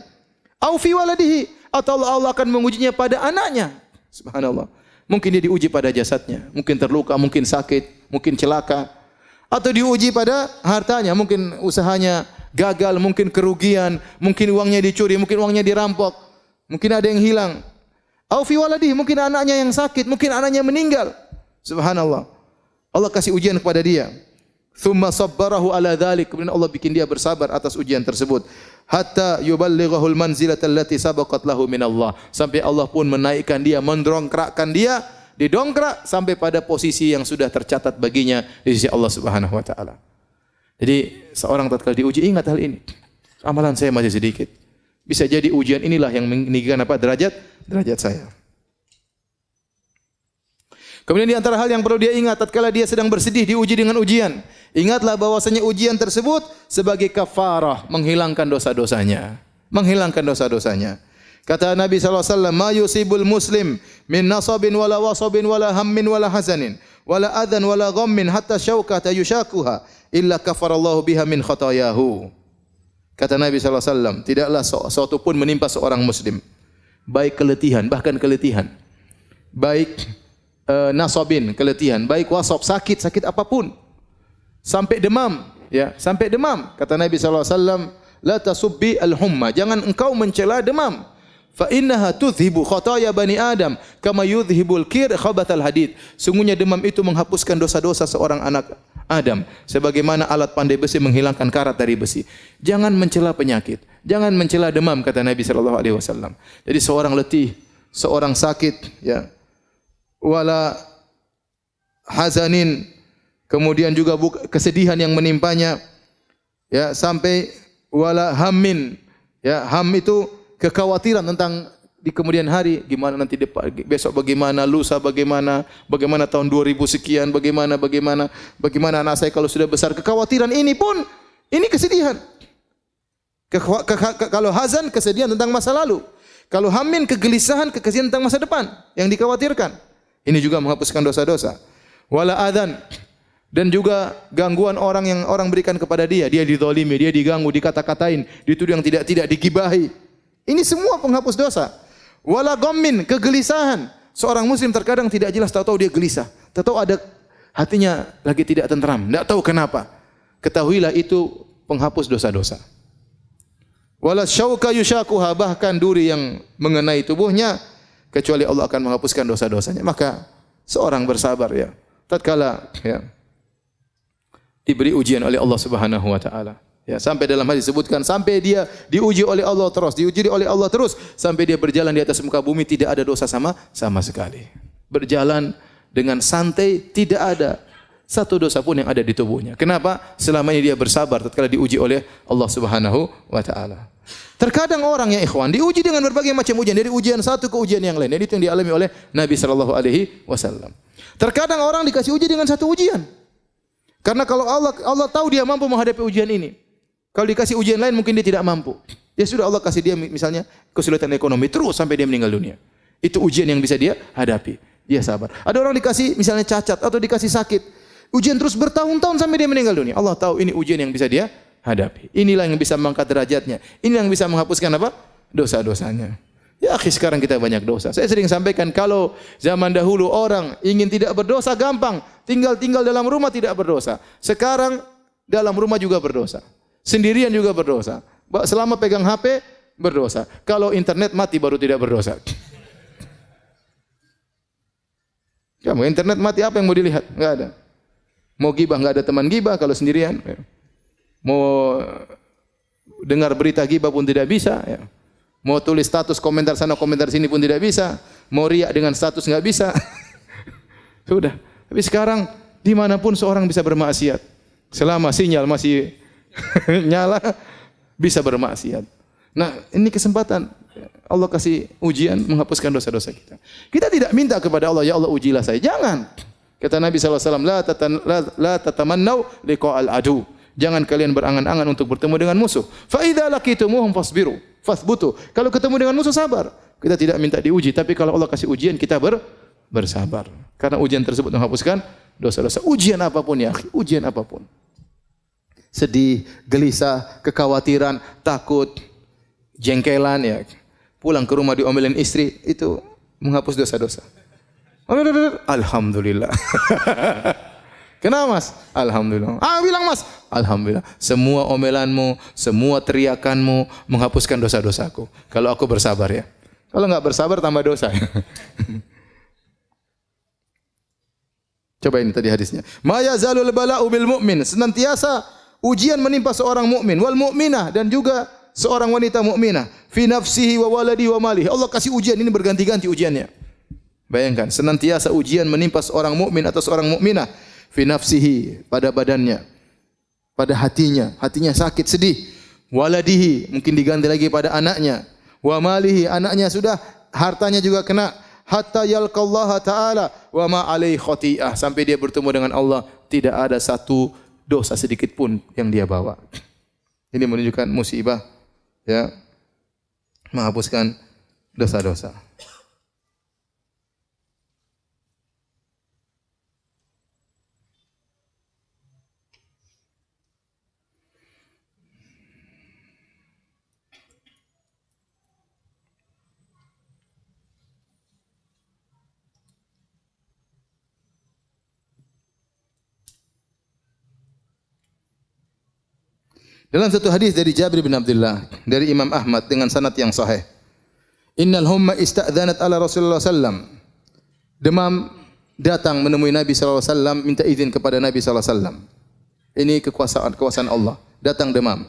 Au fi waladihi, atau Allah akan mengujinya pada anaknya. Subhanallah. Mungkin dia diuji pada jasadnya, mungkin terluka, mungkin sakit, mungkin celaka, atau diuji pada hartanya, mungkin usahanya gagal, mungkin kerugian, mungkin uangnya dicuri, mungkin uangnya dirampok, mungkin ada yang hilang. Au fi waladihi, mungkin anaknya yang sakit, mungkin anaknya meninggal. Subhanallah. Allah kasih ujian kepada dia. Tsumma sabbarahu ala dzalik. Kemudian Allah bikin dia bersabar atas ujian tersebut. Hatta yuballighahul manzilata allati sabaqat lahu min Allah. Sampai Allah pun menaikkan dia, mendongkrakkan dia, didongkrak sampai pada posisi yang sudah tercatat baginya di sisi Allah Subhanahu wa taala. Jadi seorang tatkala diuji ingat hal ini. Amalan saya masih sedikit. Bisa jadi ujian inilah yang meninggikan derajat saya. Kemudian di antara hal yang perlu dia ingat tatkala dia sedang bersedih diuji dengan ujian, ingatlah bahwasanya ujian tersebut sebagai kafarah, menghilangkan dosa-dosanya. Menghilangkan dosa-dosanya. Kata Nabi SAW, "Ma yusibul muslim min nasabin wala wasabin wala hammin wala hazanin wala adhan wala ghammin hatta syaukata yushakuha illa kafarallahu biha min khatayahu." Kata Nabi SAW, tidaklah suatu pun menimpa seorang muslim, baik keletihan, bahkan keletihan, baik nasabin, keletihan, baik wasab, sakit apapun, sampai demam, ya, sampai demam. Kata Nabi SAW, la tasubbi al-humma, jangan engkau mencela demam. Fa innaha tudhibu khataya bani Adam kama yudhibul kir khabathal hadid. Sungguhnya demam itu menghapuskan dosa-dosa seorang anak Adam sebagaimana alat pandai besi menghilangkan karat dari besi. Jangan mencela penyakit, jangan mencela demam, kata Nabi sallallahu alaihi wasallam. Jadi seorang letih, seorang sakit, ya, wala hazanin, kemudian juga kesedihan yang menimpanya, ya, sampai wala hammin, ya, ham itu kekhawatiran tentang di kemudian hari, gimana nanti besok, bagaimana lusa, bagaimana tahun 2000 sekian, bagaimana anak saya kalau sudah besar. Kekhawatiran ini pun ini kesedihan. Kalau hazan, kesedihan tentang masa lalu. Kalau hammin, kegelisahan, kesedihan tentang masa depan yang dikhawatirkan. Ini juga menghapuskan dosa-dosa. Wala adzan, dan juga gangguan orang yang orang berikan kepada dia. Dia dizalimi, dia diganggu, dikata-katain, dituduh yang tidak, digibahi. Ini semua penghapus dosa. Wala ghammin, kegelisahan. Seorang muslim terkadang tidak jelas, tahu-tahu dia gelisah. Tahu-tahu ada hatinya lagi tidak tenteram, tidak tahu kenapa. Ketahuilah itu penghapus dosa-dosa. Wala syauka yushakuha, bahkan duri yang mengenai tubuhnya, kecuali Allah akan menghapuskan dosa-dosanya. Maka seorang bersabar, ya, tatkala, ya, diberi ujian oleh Allah Subhanahu wa taala. Ya, sampai dalam hadis disebutkan sampai dia diuji oleh Allah terus, sampai dia berjalan di atas muka bumi tidak ada dosa sama sekali. Berjalan dengan santai, tidak ada satu dosa pun yang ada di tubuhnya. Kenapa? Selama ini dia bersabar tatkala diuji oleh Allah Subhanahu wa taala. Terkadang orang, ya ikhwan, diuji dengan berbagai macam ujian, dari ujian satu ke ujian yang lain. Dan itu yang dialami oleh Nabi sallallahu alaihi wasallam. Terkadang orang dikasih uji dengan satu ujian. Karena kalau Allah tahu dia mampu menghadapi ujian ini. Kalau dikasih ujian lain mungkin dia tidak mampu. Ya sudah, Allah kasih dia misalnya kesulitan ekonomi terus sampai dia meninggal dunia. Itu ujian yang bisa dia hadapi. Dia sabar. Ada orang dikasih misalnya cacat atau dikasih sakit. Ujian terus bertahun-tahun sampai dia meninggal dunia. Allah tahu ini ujian yang bisa dia hadapi. Inilah yang bisa mengangkat derajatnya. Ini yang bisa menghapuskan apa? Dosa-dosanya. Ya akhi, sekarang kita banyak dosa. Saya sering sampaikan kalau zaman dahulu orang ingin tidak berdosa gampang. Tinggal dalam rumah tidak berdosa. Sekarang dalam rumah juga berdosa. Sendirian juga berdosa. Selama pegang HP berdosa. Kalau internet mati baru tidak berdosa. Kamu internet mati apa yang mau dilihat? Enggak ada. Mau gibah enggak ada teman gibah kalau sendirian. Mau dengar berita gibah pun tidak bisa. Ya. Mau tulis status komentar sana komentar sini pun tidak bisa. Mau riak dengan status enggak bisa. Sudah. Tapi sekarang dimanapun seorang bisa bermaksiat. Selama sinyal masih nyala bisa bermaksiat. Nah, ini kesempatan Allah kasih ujian menghapuskan dosa-dosa kita. Kita tidak minta kepada Allah, ya Allah ujilah saya. Jangan. Kata Nabi SAW, la tatamannau liqa'al adu. Jangan kalian berangan-angan untuk bertemu dengan musuh. Fa idza laqitumuhum fasbiru, fathbutu. Kalau ketemu dengan musuh sabar. Kita tidak minta diuji, tapi kalau Allah kasih ujian kita bersabar. Karena ujian tersebut menghapuskan dosa-dosa. Ujian apapun ya, ujian apapun. Sedih, gelisah, kekhawatiran, takut, jengkelan ya. Pulang ke rumah diomelin istri, itu menghapus dosa-dosa. Alhamdulillah. Kenapa Mas? Alhamdulillah. Bilang Mas, alhamdulillah. Semua omelanmu, semua teriakanmu menghapuskan dosa-dosaku. Kalau aku bersabar ya. Kalau enggak bersabar tambah dosa. Coba ini tadi hadisnya. Ma yazalul bala'u bil mu'min. Senantiasa ujian menimpa seorang mukmin wal mukminah dan juga seorang wanita mukminah fi nafsihi wa waladi wa malihi. Allah kasih ujian ini berganti-ganti ujiannya. Bayangkan, senantiasa ujian menimpa seorang mukmin atau seorang mukminah fi nafsihi, pada badannya, pada hatinya sakit, sedih. Waladihi, mungkin diganti lagi pada anaknya. Wa malihi, anaknya sudah, hartanya juga kena. Hatta yalqallaha ta'ala wa ma alaihi khati'ah, sampai dia bertemu dengan Allah, tidak ada satu dosa sedikit pun yang dia bawa. Ini menunjukkan musibah ya, menghapuskan dosa-dosa. Dalam satu hadis dari Jabir bin Abdullah dari Imam Ahmad dengan sanad yang sahih. Innal humma ista'dzanat ala Rasulullah sallam. Demam datang menemui Nabi sallallahu alaihi wasallam, minta izin kepada Nabi sallallahu alaihi wasallam. Ini kekuasaan Allah. Datang demam.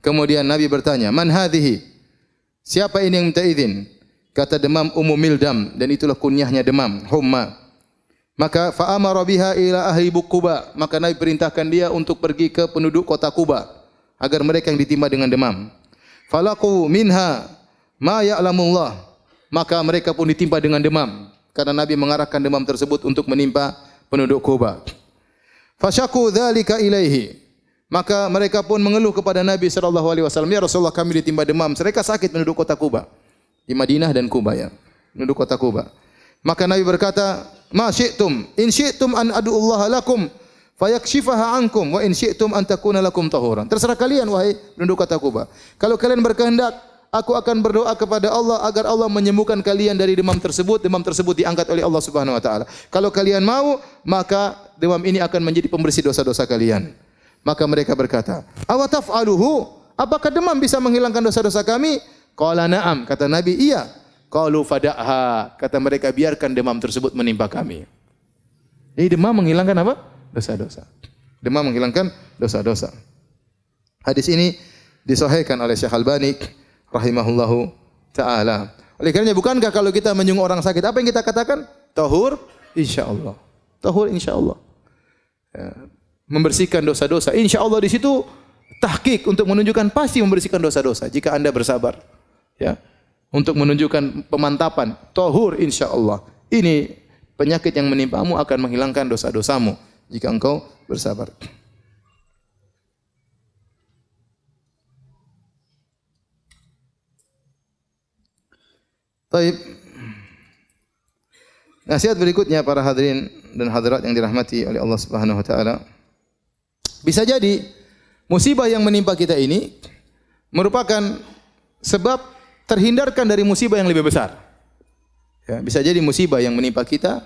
Kemudian Nabi bertanya, "Man hadhihi?" Siapa ini yang minta izin? Kata demam Ummu Mildam, dan itulah kunyahnya demam, humma. Maka fa amara biha ila ahli Quba. Maka Nabi perintahkan dia untuk pergi ke penduduk kota Quba agar mereka yang ditimpa dengan demam. Falaqu minha ma ya'lamullah. Maka mereka pun ditimpa dengan demam karena Nabi mengarahkan demam tersebut untuk menimpa penduduk Quba. Fasyaku dzalika ilaihi. Maka mereka pun mengeluh kepada Nabi sallallahu alaihi wasallam, "Ya Rasulullah, kami ditimpa demam." Mereka sakit penduduk kota Quba. Di Madinah dan Quba ya. Penduduk kota Quba. Maka Nabi berkata, "Ma syi'tum, in syi'tum an ad'ullaha lakum fayakshifaha ankum wa in syi'tum an takuna lakum tahuran." Terserah kalian wahai penduduk kota Quba. Kalau kalian berkehendak, aku akan berdoa kepada Allah agar Allah menyembuhkan kalian dari demam tersebut. Demam tersebut diangkat oleh Allah Subhanahu wa taala. Kalau kalian mau, maka demam ini akan menjadi pembersih dosa-dosa kalian. Maka mereka berkata, "Awa taf'aluhu?" Apakah demam bisa menghilangkan dosa-dosa kami? Qala na'am, kata Nabi, iya. Qalu fada'ha, kata mereka, biarkan demam tersebut menimpa kami. Jadi demam menghilangkan apa? Dosa-dosa. Demam menghilangkan dosa-dosa. Hadis ini disahihkan oleh Syekh Albani rahimahullahu taala. Oleh karenanya, bukankah kalau kita menyungguh orang sakit, apa yang kita katakan? Tahur insyaallah. Tahur insyaallah. Ya, membersihkan dosa-dosa. Insyaallah di situ tahqiq untuk menunjukkan pasti membersihkan dosa-dosa jika Anda bersabar. Ya. Untuk menunjukkan pemantapan, tahur insyaallah. Ini penyakit yang menimpamu akan menghilangkan dosa-dosamu jika engkau bersabar. Baik. Nasihat berikutnya para hadirin dan hadirat yang dirahmati oleh Allah Subhanahu wa taala. Bisa jadi musibah yang menimpa kita ini merupakan sebab terhindarkan dari musibah yang lebih besar. Ya, bisa jadi musibah yang menimpa kita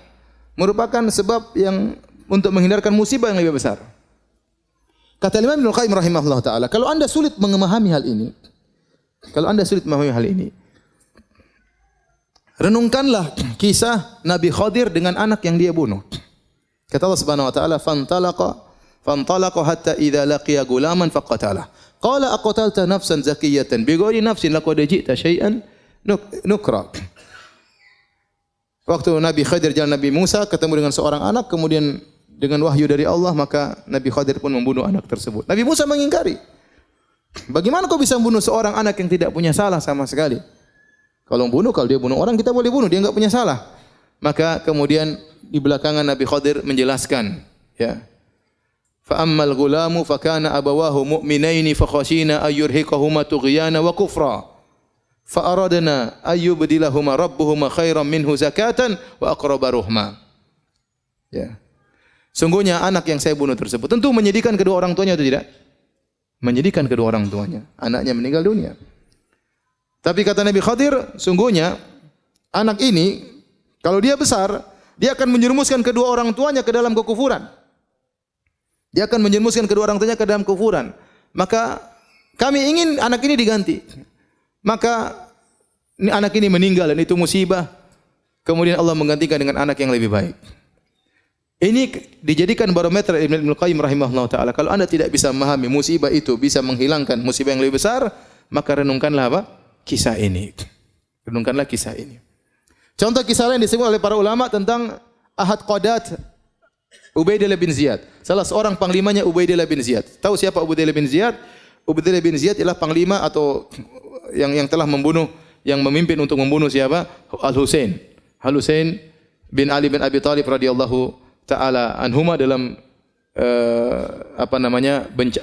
merupakan sebab yang untuk menghindarkan musibah yang lebih besar. Kata Imam Ibnu Qayyim rahimahullah taala, kalau Anda sulit memahami hal ini, Renungkanlah kisah Nabi Khadir dengan anak yang dia bunuh. Kata Allah Subhanahu wa taala, "Fantalaqa hatta idza laqiya gulaman faqatalah. Qala aqtalta nafsan zakiyatan bighairi nafsin laqad ji'ta syai'an nukra." Waktu Nabi Khadir jalan Nabi Musa ketemu dengan seorang anak, kemudian dengan wahyu dari Allah maka Nabi Khadir pun membunuh anak tersebut. Nabi Musa mengingkari. Bagaimana kau bisa membunuh seorang anak yang tidak punya salah sama sekali? Kalau dia bunuh orang kita boleh bunuh, dia enggak punya salah. Maka kemudian di belakangan Nabi Khadir menjelaskan, ya. Fa ammal ghulamu fa kana abawahu mu'minaini fa khashina ayyurhiqahuma tughyana wa kufra. Fa aradna ayyubdilahuma rabbuhuma khairan minhu zakatan wa aqraba ruhma. Ya. Sungguhnya anak yang saya bunuh tersebut tentu menyedihkan kedua orang tuanya atau tidak? Menyedihkan kedua orang tuanya. Anaknya meninggal dunia. Tapi kata Nabi Khadir, sungguhnya anak ini kalau dia besar, dia akan menjerumuskan kedua orang tuanya ke dalam kekufuran. Dia akan menjerumuskan kedua orang tuanya ke dalam kekufuran. Maka kami ingin anak ini diganti. Maka anak ini meninggal dan itu musibah. Kemudian Allah menggantikan dengan anak yang lebih baik. Ini dijadikan barometer Ibnu Qayyim rahimahullah taala. Kalau Anda tidak bisa memahami musibah itu bisa menghilangkan musibah yang lebih besar, maka renungkanlah apa? Kisah ini. Renungkanlah kisah ini. Contoh kisah lain disebut oleh para ulama tentang Ahad Qadat Ubaidillah bin Ziyad. Salah seorang panglimanya Ubaidillah bin Ziyad. Tahu siapa Ubaidillah bin Ziyad? Ubaidillah bin Ziyad ialah panglima atau yang telah membunuh, yang memimpin untuk membunuh siapa? Al-Husain. Al-Husain bin Ali bin Abi Thalib radhiyallahu taala anhuma dalam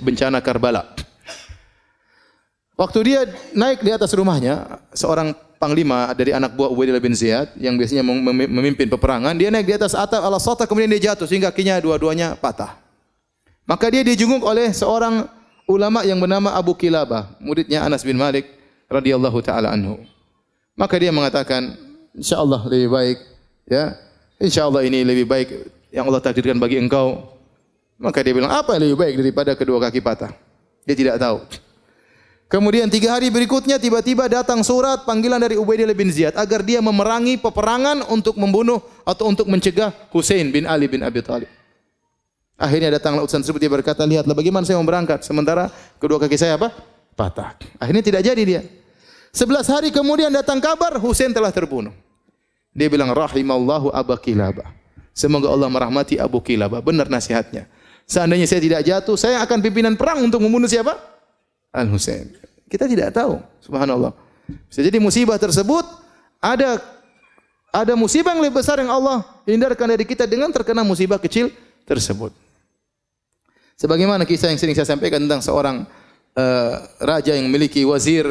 bencana Karbala. Waktu dia naik di atas rumahnya, seorang panglima dari anak buah Ubaidillah bin Ziyad yang biasanya memimpin peperangan, dia naik di atas atap al-Sata kemudian dia jatuh sehingga kakinya dua-duanya patah. Maka dia dijunguk oleh seorang ulama yang bernama Abu Kilabah, muridnya Anas bin Malik radhiyallahu taala anhu. Maka dia mengatakan, insyaallah lebih baik, ya. Insyaallah ini lebih baik yang Allah takdirkan bagi engkau. Maka dia bilang, apa yang lebih baik daripada kedua kaki patah? Dia tidak tahu. Kemudian 3 hari berikutnya tiba-tiba datang surat panggilan dari Ubaidillah bin Ziyad agar dia memerangi peperangan untuk membunuh atau untuk mencegah Husain bin Ali bin Abi Thalib. Akhirnya datanglah utusan tersebut, dia berkata, lihatlah bagaimana saya mau berangkat sementara kedua kaki saya apa? Patah. Akhirnya tidak jadi dia. 11 hari kemudian datang kabar Husain telah terbunuh. Dia bilang, rahimallahu Abu Kilabah. Semoga Allah merahmati Abu Kilabah. Benar nasihatnya. Seandainya saya tidak jatuh, saya akan pimpinan perang untuk membunuh siapa? Al-Husain. Kita tidak tahu, subhanallah. Bisa jadi musibah tersebut ada musibah yang lebih besar yang Allah hindarkan dari kita dengan terkena musibah kecil tersebut. Sebagaimana kisah yang sering saya sampaikan tentang seorang raja yang memiliki wazir,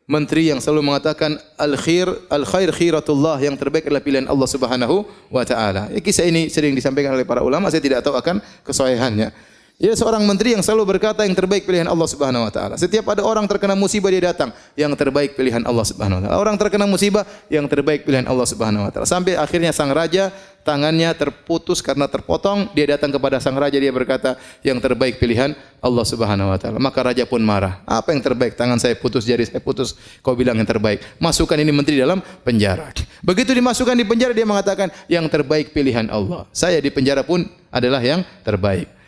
menteri yang selalu mengatakan al-khair khiratullah, yang terbaik adalah pilihan Allah Subhanahu wa taala. Kisah ini sering disampaikan oleh para ulama, saya tidak tahu akan kesahihannya. Ia seorang menteri yang selalu berkata yang terbaik pilihan Allah Subhanahu wa taala. Setiap ada orang terkena musibah dia datang, yang terbaik pilihan Allah Subhanahu wa taala. Orang terkena musibah, yang terbaik pilihan Allah Subhanahu wa taala. Sampai akhirnya sang raja tangannya terputus karena terpotong, dia datang kepada sang raja, dia berkata, yang terbaik pilihan Allah Subhanahu wa taala. Maka raja pun marah. Apa yang terbaik? Tangan saya putus, jari saya putus, kau bilang yang terbaik. Masukkan ini menteri dalam penjara. Begitu dimasukkan di penjara, dia mengatakan, yang terbaik pilihan Allah. Saya di penjara pun adalah yang terbaik.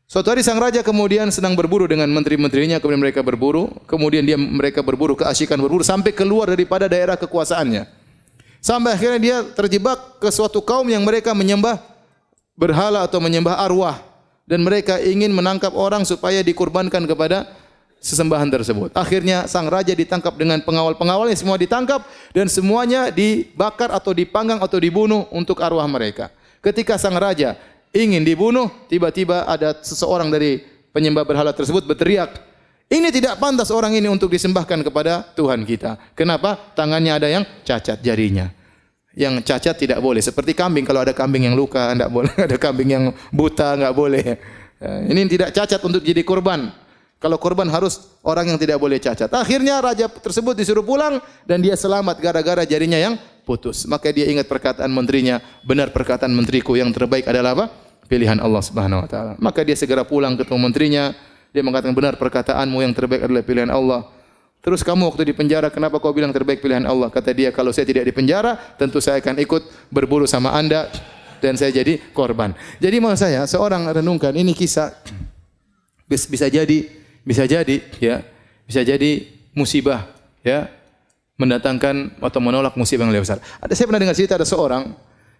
Suatu hari sang raja kemudian sedang berburu dengan menteri-menterinya, kemudian mereka berburu, kemudian mereka berburu, keasyikan berburu sampai keluar daripada daerah kekuasaannya. Sampai akhirnya dia terjebak ke suatu kaum yang mereka menyembah berhala atau menyembah arwah, dan mereka ingin menangkap orang supaya dikurbankan kepada sesembahan tersebut. Akhirnya sang raja ditangkap dengan pengawal-pengawalnya, semua ditangkap dan semuanya dibakar atau dipanggang atau dibunuh untuk arwah mereka. Ketika sang raja ingin dibunuh, tiba-tiba ada seseorang dari penyembah berhala tersebut berteriak, ini tidak pantas orang ini untuk disembahkan kepada Tuhan kita. Kenapa? Tangannya ada yang cacat jarinya. Yang cacat tidak boleh. Seperti kambing, kalau ada kambing yang luka, tidak boleh. Ada kambing yang buta, tidak boleh. Ini tidak cacat untuk jadi korban. Kalau korban harus orang yang tidak boleh cacat. Akhirnya raja tersebut disuruh pulang dan dia selamat gara-gara jarinya yang putus. Maka dia ingat perkataan menterinya, benar perkataan menteriku, yang terbaik adalah apa? Pilihan Allah Subhanahu wa taala. Maka dia segera pulang ketemu menterinya, dia mengatakan, benar perkataanmu, yang terbaik adalah pilihan Allah. Terus kamu waktu di penjara kenapa kau bilang terbaik pilihan Allah? Kata dia, kalau saya tidak di penjara, tentu saya akan ikut berburu sama Anda dan saya jadi korban. Jadi maksud saya, seorang renungkan ini kisah bisa jadi musibah, ya, mendatangkan atau menolak musibah yang lebih besar. Saya pernah dengar cerita ada seorang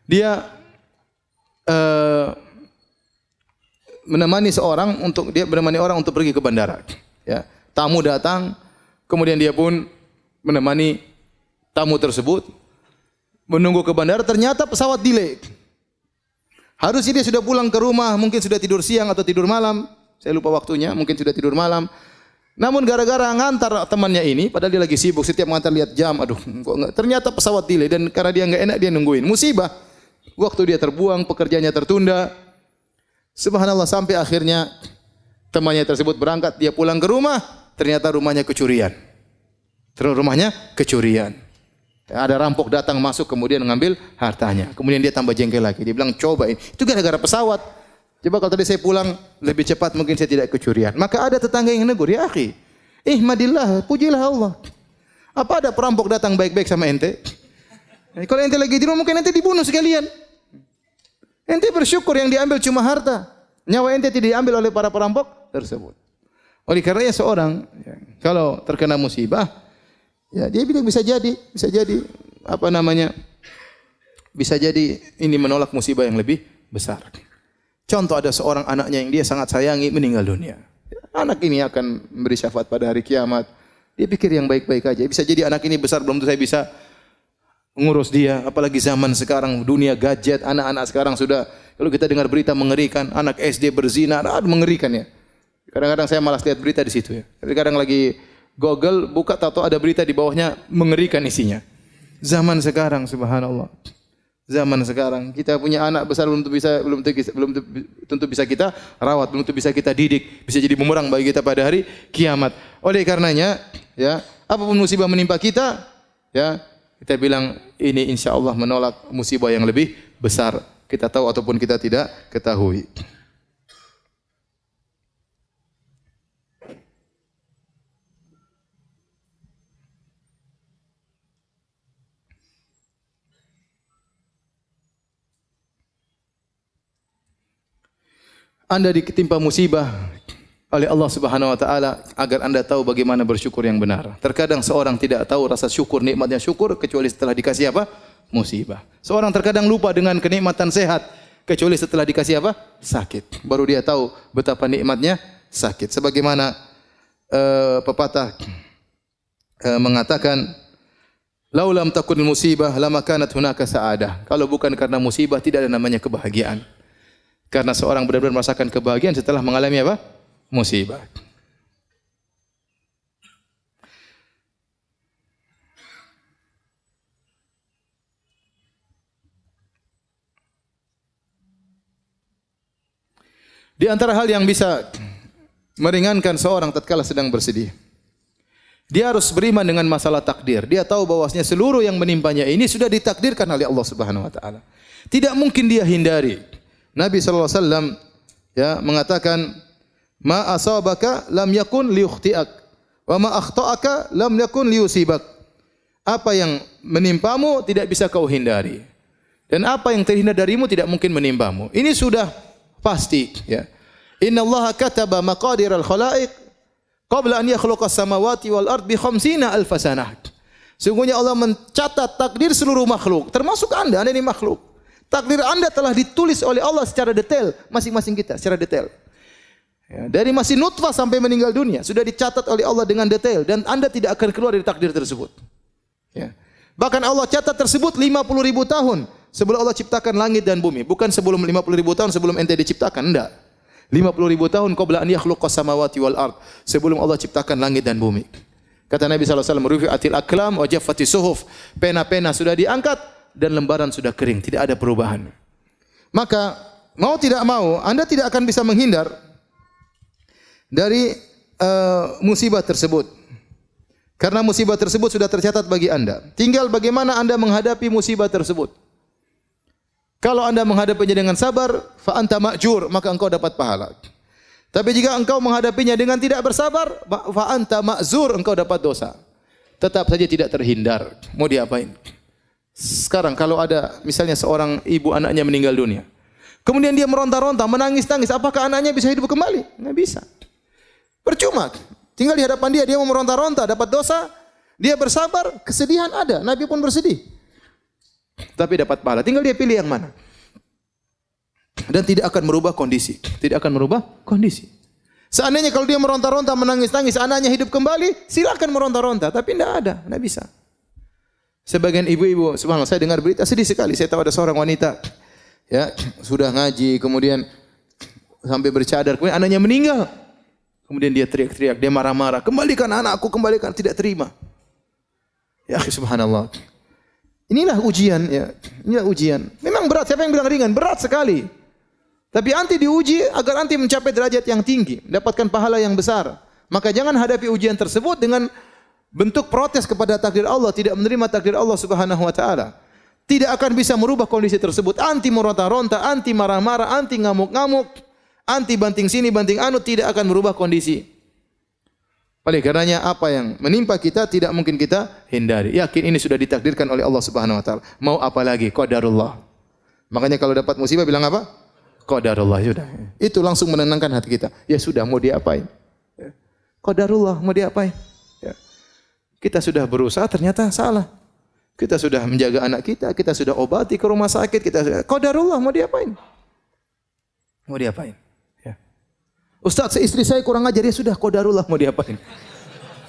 dia menemani orang untuk pergi ke bandara. Ya, tamu datang, kemudian dia pun menemani tamu tersebut menunggu ke bandara. Ternyata pesawat delay. Harusnya dia sudah pulang ke rumah, mungkin sudah tidur siang atau tidur malam. Saya lupa waktunya, mungkin sudah tidur malam. Namun gara-gara ngantar temannya ini, padahal dia lagi sibuk, setiap ngantar lihat jam, ternyata pesawat delay dan karena dia enggak enak dia nungguin. Musibah. Waktu dia terbuang, pekerjaannya tertunda. Subhanallah, sampai akhirnya temannya tersebut berangkat, dia pulang ke rumah, ternyata rumahnya kecurian. Ada rampok datang masuk kemudian mengambil hartanya. Kemudian dia tambah jengkel lagi. Dia bilang, coba ini. Itu gara-gara pesawat. Coba kalau tadi saya pulang lebih cepat mungkin saya tidak kecurian. Maka ada tetangga yang negur, ya akhi, ihmadillah, pujilah Allah. Apa ada perampok datang baik-baik sama ente? Kalau ente lagi di rumah mungkin ente dibunuh sekalian. Ente bersyukur yang diambil cuma harta. Nyawa ente tidak diambil oleh para perampok tersebut. Oleh karenanya seorang kalau terkena musibah, ya dia bilang bisa jadi bisa jadi ini menolak musibah yang lebih besar. Contoh ada seorang anaknya yang dia sangat sayangi meninggal dunia. Anak ini akan memberi syafaat pada hari kiamat. Dia pikir yang baik-baik aja. Bisa jadi anak ini besar belum tentu saya bisa ngurus dia. Apalagi zaman sekarang dunia gadget, anak-anak sekarang sudah, kalau kita dengar berita mengerikan, anak SD berzina, mengerikan ya. Kadang-kadang saya malas lihat berita di situ ya. Tapi kadang lagi Google buka tahu ada berita di bawahnya mengerikan isinya. Zaman sekarang subhanallah. Zaman sekarang kita punya anak besar belum tentu bisa kita rawat, belum tentu bisa kita didik, bisa jadi bumerang bagi kita pada hari kiamat. Oleh karenanya, ya, apapun musibah menimpa kita, ya, kita bilang ini insyaallah menolak musibah yang lebih besar. Kita tahu ataupun kita tidak ketahui. Anda ditimpa musibah oleh Allah Subhanahu wa taala agar Anda tahu bagaimana bersyukur yang benar. Terkadang seorang tidak tahu rasa syukur, nikmatnya syukur kecuali setelah dikasih apa? Musibah. Seorang terkadang lupa dengan kenikmatan sehat kecuali setelah dikasih apa? Sakit. Baru dia tahu betapa nikmatnya sakit. Sebagaimana pepatah mengatakan, "Lau lam takun musibah lama kanat hunaka sa'adah." Kalau bukan karena musibah tidak ada namanya kebahagiaan. Karena seorang benar-benar merasakan kebahagiaan setelah mengalami apa? Musibah. Di antara hal yang bisa meringankan seorang tatkala sedang bersedih, dia harus beriman dengan masalah takdir. Dia tahu bahwasanya seluruh yang menimpanya ini sudah ditakdirkan oleh Allah Subhanahu wa taala. Tidak mungkin dia hindari. Nabi sallallahu alaihi wasallam ya mengatakan, "Ma asabaka lam yakun liyukhti'ak wa ma akhta'aka lam yakun liyusibak." Apa yang menimpamu tidak bisa kau hindari. Dan apa yang terhindar darimu tidak mungkin menimpamu. Ini sudah pasti ya. Innallaha kataba maqadiral khalaiq qabla an yakhluqas samawati wal ard bi 50,000 sanah. Sungguhnya Allah mencatat takdir seluruh makhluk, termasuk Anda ini makhluk. Takdir Anda telah ditulis oleh Allah secara detail, masing-masing kita secara detail. Ya, dari masih nutfah sampai meninggal dunia sudah dicatat oleh Allah dengan detail dan Anda tidak akan keluar dari takdir tersebut. Ya. Bahkan Allah catat tersebut 50.000 tahun sebelum Allah ciptakan langit dan bumi, bukan sebelum 50.000 tahun sebelum ente diciptakan, enggak. 50.000 tahun qabla an yakhluqas samawati wal ard, sebelum Allah ciptakan langit dan bumi. Kata Nabi sallallahu alaihi wasallam, "Rufi'atil aqlam wa jaffatis suhuf." Pena-pena sudah diangkat dan lembaran sudah kering, tidak ada perubahan. Maka mau tidak mau Anda tidak akan bisa menghindar dari musibah tersebut. Karena musibah tersebut sudah tercatat bagi Anda. Tinggal bagaimana Anda menghadapi musibah tersebut. Kalau Anda menghadapinya dengan sabar, fa anta ma'jur, maka engkau dapat pahala. Tapi jika engkau menghadapinya dengan tidak bersabar, fa anta ma'zur, engkau dapat dosa. Tetap saja tidak terhindar. Mau diapain? Sekarang kalau ada misalnya seorang ibu anaknya meninggal dunia, kemudian dia meronta-ronta, menangis-nangis, apakah anaknya bisa hidup kembali? Enggak bisa. Percuma. Tinggal di hadapan dia, dia mau meronta-ronta, dapat dosa, dia bersabar, kesedihan ada. Nabi pun bersedih. Tapi dapat pahala. Tinggal dia pilih yang mana. Dan tidak akan merubah kondisi. Tidak akan merubah kondisi. Seandainya kalau dia meronta-ronta, menangis-nangis, anaknya hidup kembali, silakan meronta-ronta. Tapi tidak ada, tidak bisa. Sebagian ibu-ibu, subhanallah, saya dengar berita sedih sekali. Saya tahu ada seorang wanita, ya, sudah ngaji, kemudian sampai bercadar, kemudian anaknya meninggal. Kemudian dia teriak-teriak, dia marah-marah, kembalikan anakku, kembalikan, tidak terima. Ya, subhanallah. Inilah ujian, ya. Inilah ujian. Memang berat, siapa yang bilang ringan? Berat sekali. Tapi anti diuji agar anti mencapai derajat yang tinggi, mendapatkan pahala yang besar. Maka jangan hadapi ujian tersebut dengan bentuk protes kepada takdir Allah, tidak menerima takdir Allah Subhanahu wa taala. Tidak akan bisa merubah kondisi tersebut. Anti meronta-ronta, anti marah-marah, anti ngamuk-ngamuk, anti banting sini banting anu, tidak akan merubah kondisi. Oleh karenanya apa yang menimpa kita tidak mungkin kita hindari. Yakin ini sudah ditakdirkan oleh Allah Subhanahu wa taala. Mau apa lagi? Qadarullah. Makanya kalau dapat musibah bilang apa? Qadarullah, sudah. Itu langsung menenangkan hati kita. Ya sudah, mau diapain? Ya. Qadarullah, mau diapain? Ya. Kita sudah berusaha, ternyata salah. Kita sudah menjaga anak kita sudah obati ke rumah sakit, kita sudah qadarullah, mau diapain? Mau diapain? Ya. Ustaz, istri saya kurang ajar, ya sudah qadarullah, mau diapain?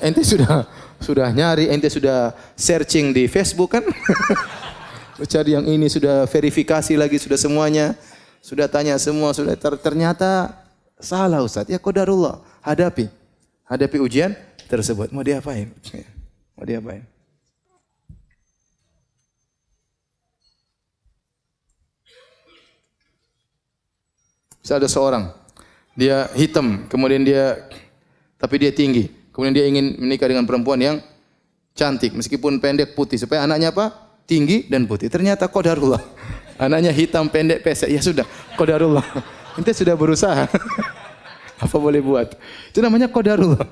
Ente sudah nyari, ente sudah searching di Facebook kan? Cari yang ini, sudah verifikasi lagi, sudah semuanya. Sudah tanya semua, sudah ternyata salah Ustaz. Ya qadarullah, hadapi ujian tersebut. Mau diapain? Mau diapain? Bisa ada seorang, dia hitam, kemudian tapi dia tinggi. Kemudian dia ingin menikah dengan perempuan yang cantik, meskipun pendek putih, supaya anaknya apa? Tinggi dan putih. Ternyata qadarullah. Anaknya hitam, pendek, pesek. Ya sudah, qadarullah. Ente sudah berusaha. Apa boleh buat? Itu namanya qadarullah.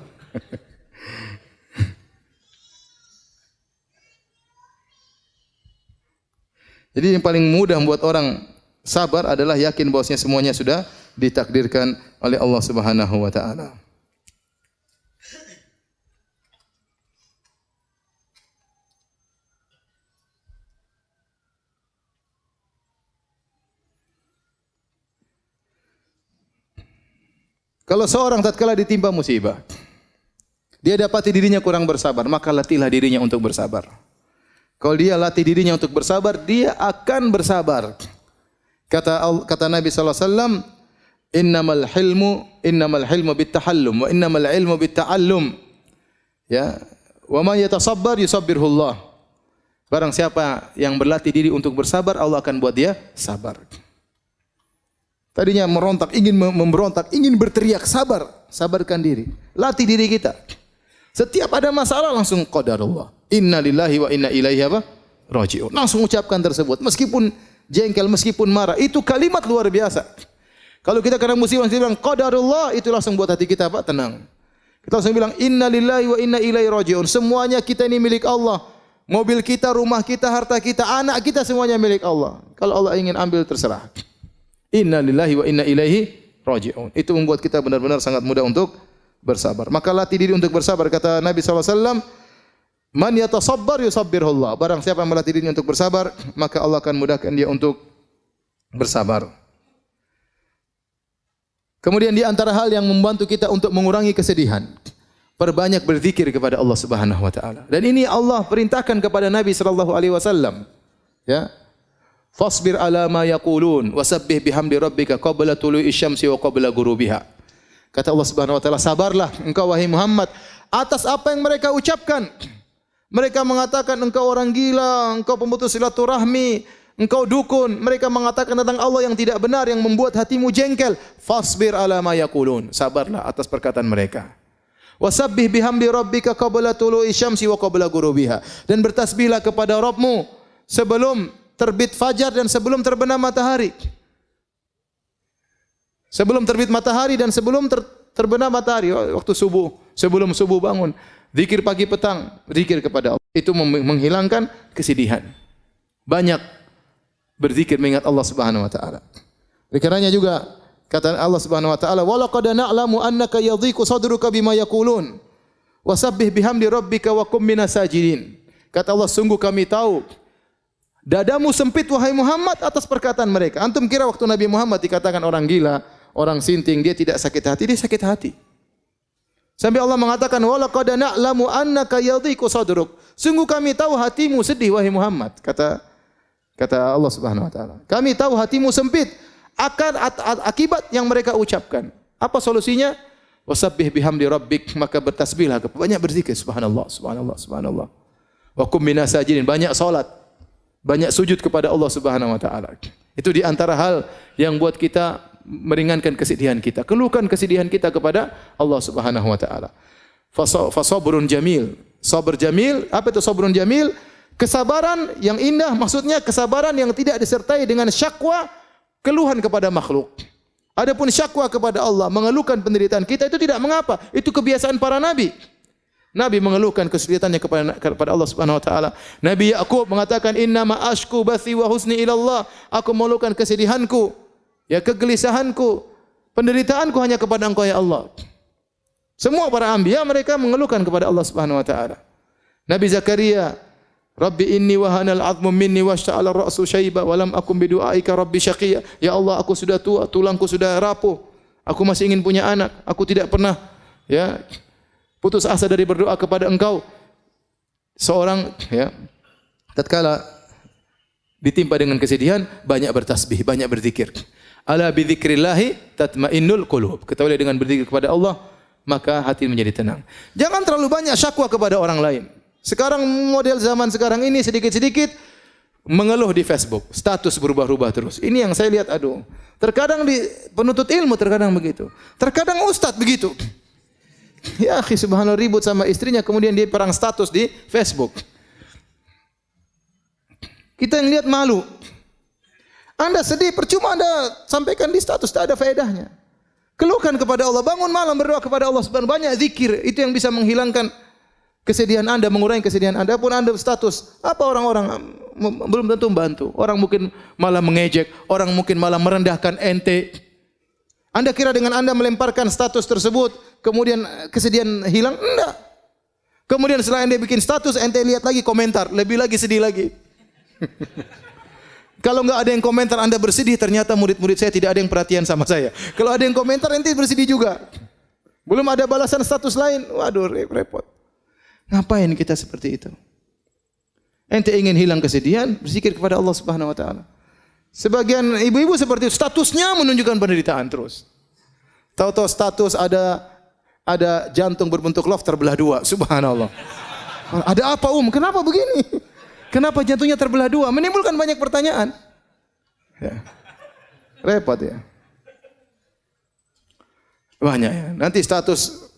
Jadi yang paling mudah membuat orang sabar adalah yakin bahwasanya semuanya sudah ditakdirkan oleh Allah Subhanahu wa taala. Kalau seorang tatkala ditimpa musibah, dia dapati dirinya kurang bersabar, maka latihlah dirinya untuk bersabar. Kalau dia latih dirinya untuk bersabar, dia akan bersabar. Kata Nabi sallallahu alaihi wasallam, innamal hilmu bittahallum wa innamal ilmu bitta'allum. Ya, wa man yatasabbar yusabbirhullah. Barang siapa yang berlatih diri untuk bersabar, Allah akan buat dia sabar. Tadinya merontak, ingin memberontak, ingin berteriak, sabarkan diri. Latih diri kita. Setiap ada masalah langsung qadarullah. Inna lillahi wa inna ilaihi raji'un. Langsung ucapkan tersebut. Meskipun jengkel, meskipun marah. Itu kalimat luar biasa. Kalau kita kena musibah, kita bilang qadarullah, itu langsung buat hati kita apa? Tenang. Kita langsung bilang inna lillahi wa inna ilaihi raji'un. Semuanya kita ini milik Allah. Mobil kita, rumah kita, harta kita, anak kita semuanya milik Allah. Kalau Allah ingin ambil terserah. Inna lillahi wa inna ilaihi raji'un. Itu membuat kita benar-benar sangat mudah untuk bersabar. Maka latih diri untuk bersabar. Kata Nabi SAW, man yatasabbar yusabbirhullah. Barang siapa yang melatih dirinya untuk bersabar, maka Allah akan mudahkan dia untuk bersabar. Kemudian di antara hal yang membantu kita untuk mengurangi kesedihan, perbanyak berzikir kepada Allah Subhanahu wa taala. Dan ini Allah perintahkan kepada Nabi sallallahu alaihi wasallam. Ya. Fasbir ala ma yaqulun wasabbih bihamdi rabbika qabla tulu'i syamsi wa qabla ghurubiha. Kata Allah Subhanahu wa taala, sabarlah engkau wahai Muhammad atas apa yang mereka ucapkan. Mereka mengatakan engkau orang gila, engkau pemutus silaturahmi, engkau dukun. Mereka mengatakan tentang Allah yang tidak benar, yang membuat hatimu jengkel. Fasbir ala ma yaqulun. Sabarlah atas perkataan mereka. Wasabbih bihamdi rabbika qabla tulu'i syamsi wa qabla ghurubiha. Dan bertasbihlah kepada Rabbmu sebelum terbit fajar dan sebelum terbenam matahari. Sebelum terbit matahari dan sebelum terbenam matahari, waktu subuh, sebelum subuh bangun, zikir pagi petang, zikir kepada Allah. Itu menghilangkan kesedihan. Banyak berzikir mengingat Allah Subhanahu wa taala. Oleh karenanya juga kata Allah Subhanahu wa taala, "Wa laqad na'lamu annaka yadhiqu sadruka bima yaqulun. Wasabbih bihamdi rabbika wa kum minas sajidin." Kata Allah, sungguh kami tahu dadamu sempit wahai Muhammad atas perkataan mereka. Antum kira waktu Nabi Muhammad dikatakan orang gila, orang sinting, dia tidak sakit hati? Dia sakit hati. Sampai Allah mengatakan, "Wa laqad na'lamu annaka yadhiqu sadruk." Sungguh kami tahu hatimu sedih wahai Muhammad. Kata Allah Subhanahu wa taala. Kami tahu hatimu sempit akan akibat yang mereka ucapkan. Apa solusinya? Wasabbih bihamdi rabbik, maka bertasbihlah, banyak berzikir, subhanallah, subhanallah, subhanallah. Wa kum minas sajidin, banyak salat, banyak sujud kepada Allah Subhanahu wa taala. Itu di antara hal yang buat kita meringankan kesedihan kita. Keluhkan kesedihan kita kepada Allah Subhanahu wa taala. Fasabrun jamil. Sabar jamil, apa itu sabrun jamil? Kesabaran yang indah, maksudnya kesabaran yang tidak disertai dengan syakwa, keluhan kepada makhluk. Adapun syakwa kepada Allah, mengeluhkan penderitaan kita, itu tidak mengapa. Itu kebiasaan para nabi. Nabi mengeluhkan kesulitannya kepada Allah Subhanahu wa taala. Nabi Yakub mengatakan, "Innama ashku bathi wa husni ila Allah." Aku mengeluhkan kesedihanku, ya kegelisahanku, penderitaanku hanya kepada Engkau ya Allah. Semua para anbiya mereka mengeluhkan kepada Allah Subhanahu wa taala. Nabi Zakaria, "Rabbi inni wahanal 'azmu minni washta'ala ar-ra'su syaiba wa lam akum bidu'aika rabbi syaqiyya." Ya Allah, aku sudah tua, tulangku sudah rapuh. Aku masih ingin punya anak. Aku tidak pernah putus asa dari berdoa kepada Engkau. Seorang tatkala ditimpa dengan kesedihan, banyak bertasbih, banyak berzikir. Ala bi dzikrillah tatmainnul qulub. Ketahuilah dengan berzikir kepada Allah, maka hati menjadi tenang. Jangan terlalu banyak syakwa kepada orang lain. Sekarang model zaman sekarang ini sedikit-sedikit mengeluh di Facebook, status berubah-ubah terus. Ini yang saya lihat, aduh. Terkadang di penuntut ilmu terkadang begitu. Terkadang ustaz begitu. Ya akhi, subhanallah, ribut sama istrinya kemudian dia perang status di Facebook. Kita yang lihat malu. Anda sedih, percuma Anda sampaikan di status, tak ada faedahnya. Keluhkan kepada Allah, bangun malam berdoa kepada Allah Subhanahu, banyak zikir, itu yang bisa menghilangkan kesedihan Anda, mengurangi kesedihan Anda. Pun Anda status, apa orang-orang belum tentu membantu. Orang mungkin malah mengejek, orang mungkin malah merendahkan ente. Anda kira dengan Anda melemparkan status tersebut, kemudian kesedihan hilang? Enggak. Kemudian setelah Anda bikin status, ente lihat lagi komentar, lebih lagi sedih lagi. Kalau enggak ada yang komentar Anda bersedih, ternyata murid-murid saya tidak ada yang perhatian sama saya. Kalau ada yang komentar, ente bersedih juga. Belum ada balasan status lain, waduh repot. Ngapain kita seperti itu? Ente ingin hilang kesedihan, berzikir kepada Allah Subhanahu wa taala. Sebagian ibu-ibu seperti itu, statusnya menunjukkan penderitaan terus. Tahu-tahu status ada jantung berbentuk love terbelah dua, subhanallah. Ada apa Kenapa begini? Kenapa jantungnya terbelah dua? Menimbulkan banyak pertanyaan. Ya. Repot ya. Banyak ya. Nanti status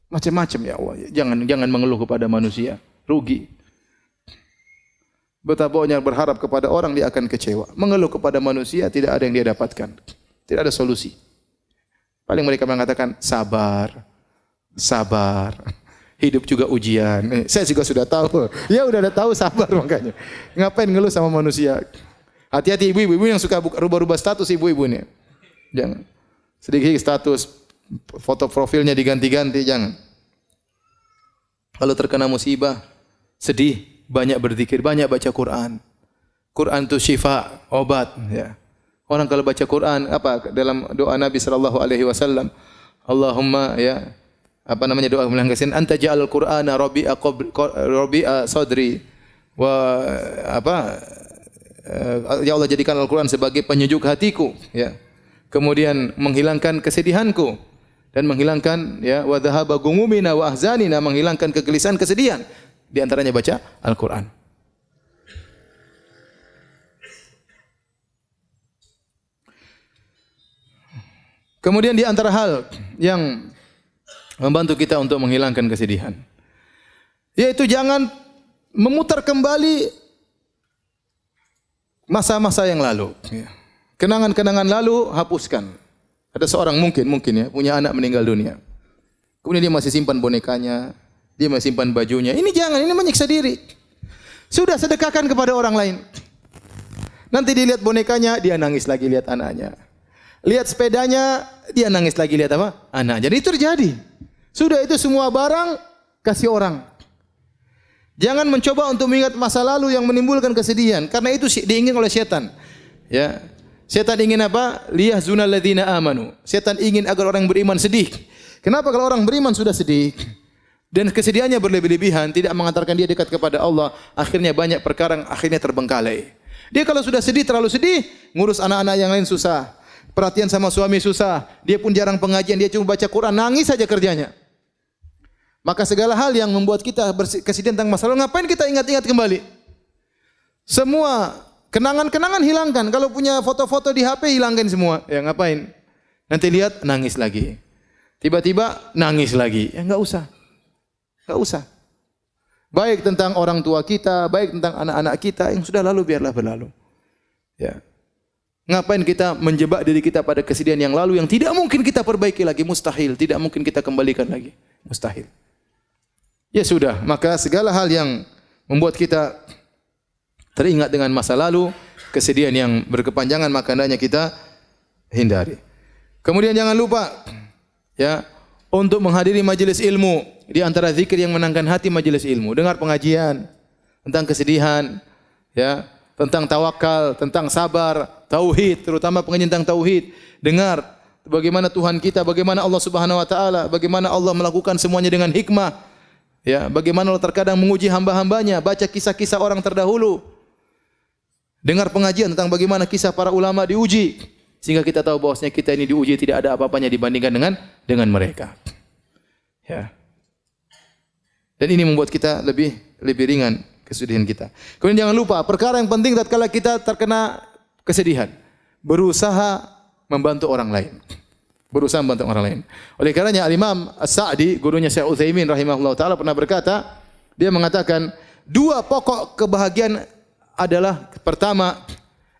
macam-macam ya Allah. Jangan mengeluh kepada manusia, rugi. Betapa banyak berharap kepada orang, dia akan kecewa. Mengeluh kepada manusia tidak ada yang dia dapatkan. Tidak ada solusi. Paling mereka mengatakan sabar. Sabar. Hidup juga ujian. Saya juga sudah tahu. Ya udah tahu, sabar makanya. Ngapain ngeluh sama manusia? Hati-hati ibu-ibu yang suka rubah-rubah status ibu-ibu nih. Jangan. Sedikit status, foto profilnya diganti-ganti, jangan. Kalau terkena musibah, sedih, banyak berzikir, banyak baca Quran. Quran itu syifa, obat. Ya. Orang kalau baca Quran, apa dalam doa Nabi sallallahu alaihi wasallam, Allahumma doa melanggasin anta ja'al Qur'ana rabi'a sadri wa ya Allah, jadikan Al-Qur'an sebagai penyejuk hatiku, ya. Kemudian menghilangkan kesedihanku dan menghilangkan wa dhahaba gumumina wa ahzanina, menghilangkan kegelisahan, kesedihan. Di antaranya baca Al-Qur'an. Kemudian di antara hal yang membantu kita untuk menghilangkan kesedihan, yaitu jangan memutar kembali masa-masa yang lalu. Kenangan-kenangan lalu hapuskan. Ada seorang mungkin ya punya anak meninggal dunia. Kemudian dia masih simpan bonekanya, dia masih simpan bajunya. Ini jangan, ini menyiksa diri. Sudah sedekahkan kepada orang lain. Nanti dilihat bonekanya, dia nangis lagi lihat anaknya. Lihat sepedanya, dia nangis lagi lihat apa? Anaknya. Jadi itu terjadi. Sudah itu semua barang kasih orang. Jangan mencoba untuk mengingat masa lalu yang menimbulkan kesedihan, karena itu diingin oleh setan. Ya. Setan ingin apa? Liyahzunal ladzina amanu. Setan ingin agar orang beriman sedih. Kenapa kalau orang beriman sudah sedih dan kesedihannya berlebih-lebihan, tidak mengantarkan dia dekat kepada Allah, akhirnya banyak perkara akhirnya terbengkalai. Dia kalau sudah sedih, terlalu sedih, ngurus anak-anak yang lain susah. Perhatian sama suami susah. Dia pun jarang pengajian, dia cuma baca Quran, nangis saja kerjanya. Maka segala hal yang membuat kita kesedihan tentang masa lalu, ngapain kita ingat-ingat kembali? Semua kenangan-kenangan hilangkan. Kalau punya foto-foto di HP, hilangkan semua. Ya ngapain? Nanti lihat, nangis lagi. Tiba-tiba nangis lagi. Ya enggak usah. Enggak usah. Baik tentang orang tua kita, baik tentang anak-anak kita, yang sudah lalu biarlah berlalu. Ya. Ngapain kita menjebak diri kita pada kesedihan yang lalu yang tidak mungkin kita perbaiki lagi, mustahil, tidak mungkin kita kembalikan lagi, mustahil. Ya sudah, maka segala hal yang membuat kita teringat dengan masa lalu, kesedihan yang berkepanjangan, maka hendaknya kita hindari. Kemudian jangan lupa ya untuk menghadiri majelis ilmu. Di antara zikir yang menenangkan hati majelis ilmu, dengar pengajian tentang kesedihan, ya, tentang tawakal, tentang sabar, tauhid, terutama pengajian tentang tauhid. Dengar bagaimana Tuhan kita, bagaimana Allah Subhanahu wa taala, bagaimana Allah melakukan semuanya dengan hikmah. Ya, bagaimana Allah terkadang menguji hamba-hambanya, baca kisah-kisah orang terdahulu. Dengar pengajian tentang bagaimana kisah para ulama diuji, sehingga kita tahu bahwasanya kita ini diuji tidak ada apa-apanya dibandingkan dengan mereka. Ya. Dan ini membuat kita lebih ringan kesedihan kita. Kemudian jangan lupa perkara yang penting tatkala kita terkena kesedihan, berusaha membantu orang lain. Berusaha membantu orang lain. Oleh karenanya Al-Imam As-Sa'di, gurunya Syekh Utsaimin rahimahullah taala pernah berkata, dia mengatakan, dua pokok kebahagiaan adalah pertama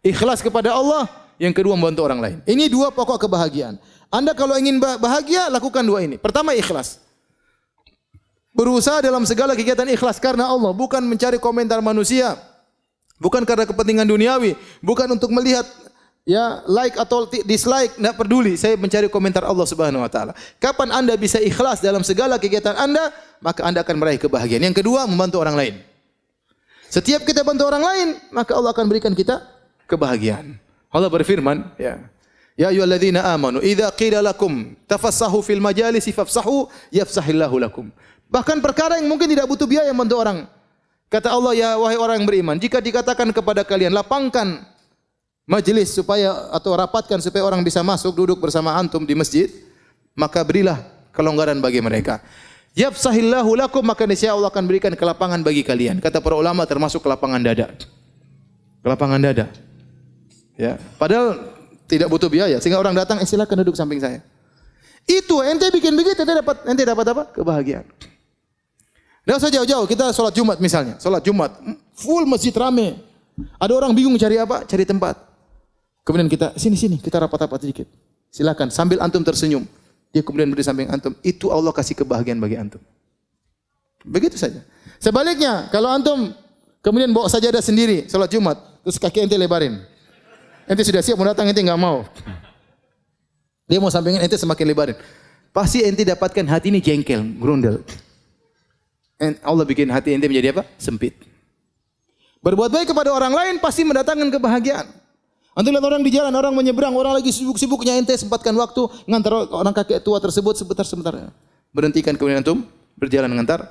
ikhlas kepada Allah, yang kedua membantu orang lain. Ini dua pokok kebahagiaan. Anda kalau ingin bahagia, lakukan dua ini. Pertama ikhlas. Berusaha dalam segala kegiatan ikhlas karena Allah, bukan mencari komentar manusia, bukan karena kepentingan duniawi, bukan untuk melihat ya like atau dislike, tidak peduli. Saya mencari komentar Allah Subhanahu wa taala. Kapan Anda bisa ikhlas dalam segala kegiatan Anda, maka Anda akan meraih kebahagiaan. Yang kedua, membantu orang lain. Setiap kita bantu orang lain, maka Allah akan berikan kita kebahagiaan. Allah berfirman, ya. Ya ayyuhalladzina amanu, idza qila lakum tafassahu fil majalisi fafsahu yafsahillahu lakum. Bahkan perkara yang mungkin tidak butuh biaya membantu orang. Kata Allah, ya wahai orang yang beriman, jika dikatakan kepada kalian lapangkan majelis supaya atau rapatkan supaya orang bisa masuk duduk bersama antum di masjid, maka berilah kelonggaran bagi mereka. Yafsahillahu lakum, maka niscaya Allah akan berikan kelapangan bagi kalian. Kata para ulama termasuk kelapangan dada. Kelapangan dada. Ya, padahal tidak butuh biaya sehingga orang datang, silakan duduk samping saya. Itu ente bikin begitu, ente dapat apa? Kebahagiaan. Tidak usah jauh-jauh, kita sholat Jumat misalnya, sholat Jumat, full masjid rame. Ada orang bingung cari apa? Cari tempat. Kemudian kita sini kita rapat-rapat sedikit. Silakan sambil antum tersenyum. Dia kemudian berdiri samping antum. Itu Allah kasih kebahagiaan bagi antum. Begitu saja. Sebaliknya, kalau antum kemudian bawa sajadah sendiri sholat Jumat, terus kaki ente lebarin. Ente sudah siap mau datang, ente enggak mau. Dia mau sampingin ente semakin lebarin. Pasti ente dapatkan hati ini jengkel, grundel. Allah bikin hati ente menjadi apa? Sempit. Berbuat baik kepada orang lain pasti mendatangkan kebahagiaan. Antum lihat orang di jalan, orang menyeberang, orang lagi sibuk-sibuknya, ente sempatkan waktu ngantar orang kakek tua tersebut sebentar. Berhentikan kemudian antum berjalan mengantar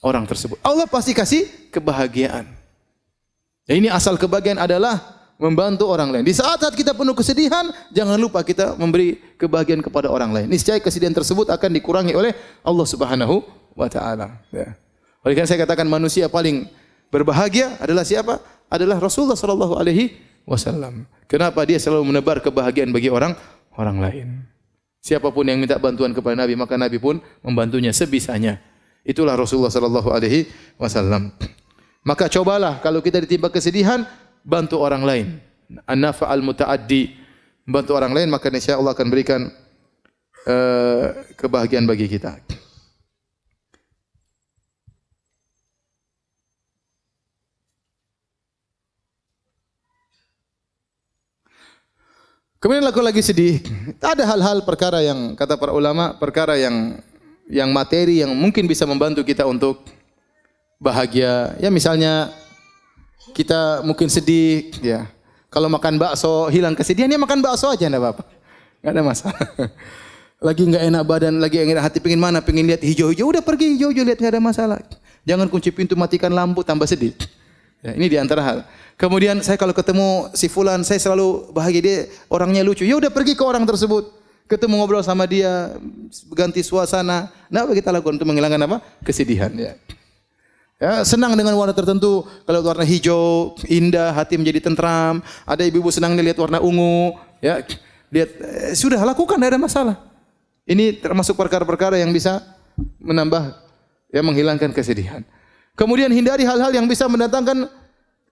orang tersebut. Allah pasti kasih kebahagiaan. Ya, ini asal kebahagiaan adalah membantu orang lain. Di saat-saat kita penuh kesedihan, jangan lupa kita memberi kebahagiaan kepada orang lain. Niscaya kesedihan tersebut akan dikurangi oleh Allah Subhanahu wa taala. Ya. Oleh karena saya katakan manusia paling berbahagia adalah siapa? Adalah Rasulullah sallallahu alaihi wasallam. Kenapa? Dia selalu menebar kebahagiaan bagi orang lain. Siapapun yang minta bantuan kepada Nabi, maka Nabi pun membantunya sebisanya. Itulah Rasulullah sallallahu alaihi wasallam. Maka cobalah kalau kita ditimpa kesedihan, bantu orang lain. An-nafa'al muta'addi, membantu orang lain, maka insya Allah akan berikan kebahagiaan bagi kita. Kemudian aku lagi sedih. Ada hal-hal perkara yang kata para ulama, perkara yang materi yang mungkin bisa membantu kita untuk bahagia. Ya misalnya kita mungkin sedih, ya. Kalau makan bakso hilang kesedihan, ya makan bakso aja enggak apa-apa. Enggak ada masalah. Lagi enggak enak badan, lagi enggak enak hati, pengen mana? Pengen lihat hijau-hijau, udah pergi hijau-hijau lihat, enggak ada masalah. Jangan kunci pintu, matikan lampu, tambah sedih. Ya, ini di antara hal. Kemudian saya kalau ketemu si fulan, saya selalu bahagia, dia orangnya lucu. Ya udah pergi ke orang tersebut. Ketemu ngobrol sama dia, ganti suasana. Nah, apa kita lakukan untuk menghilangkan apa? Kesedihan, ya. Ya, senang dengan warna tertentu. Kalau warna hijau, indah, hati menjadi tentram. Ada ibu-ibu senang lihat warna ungu, ya. Lihat sudah lakukan, tidak ada masalah. Ini termasuk perkara-perkara yang bisa menambah, ya, menghilangkan kesedihan. Kemudian hindari hal-hal yang bisa mendatangkan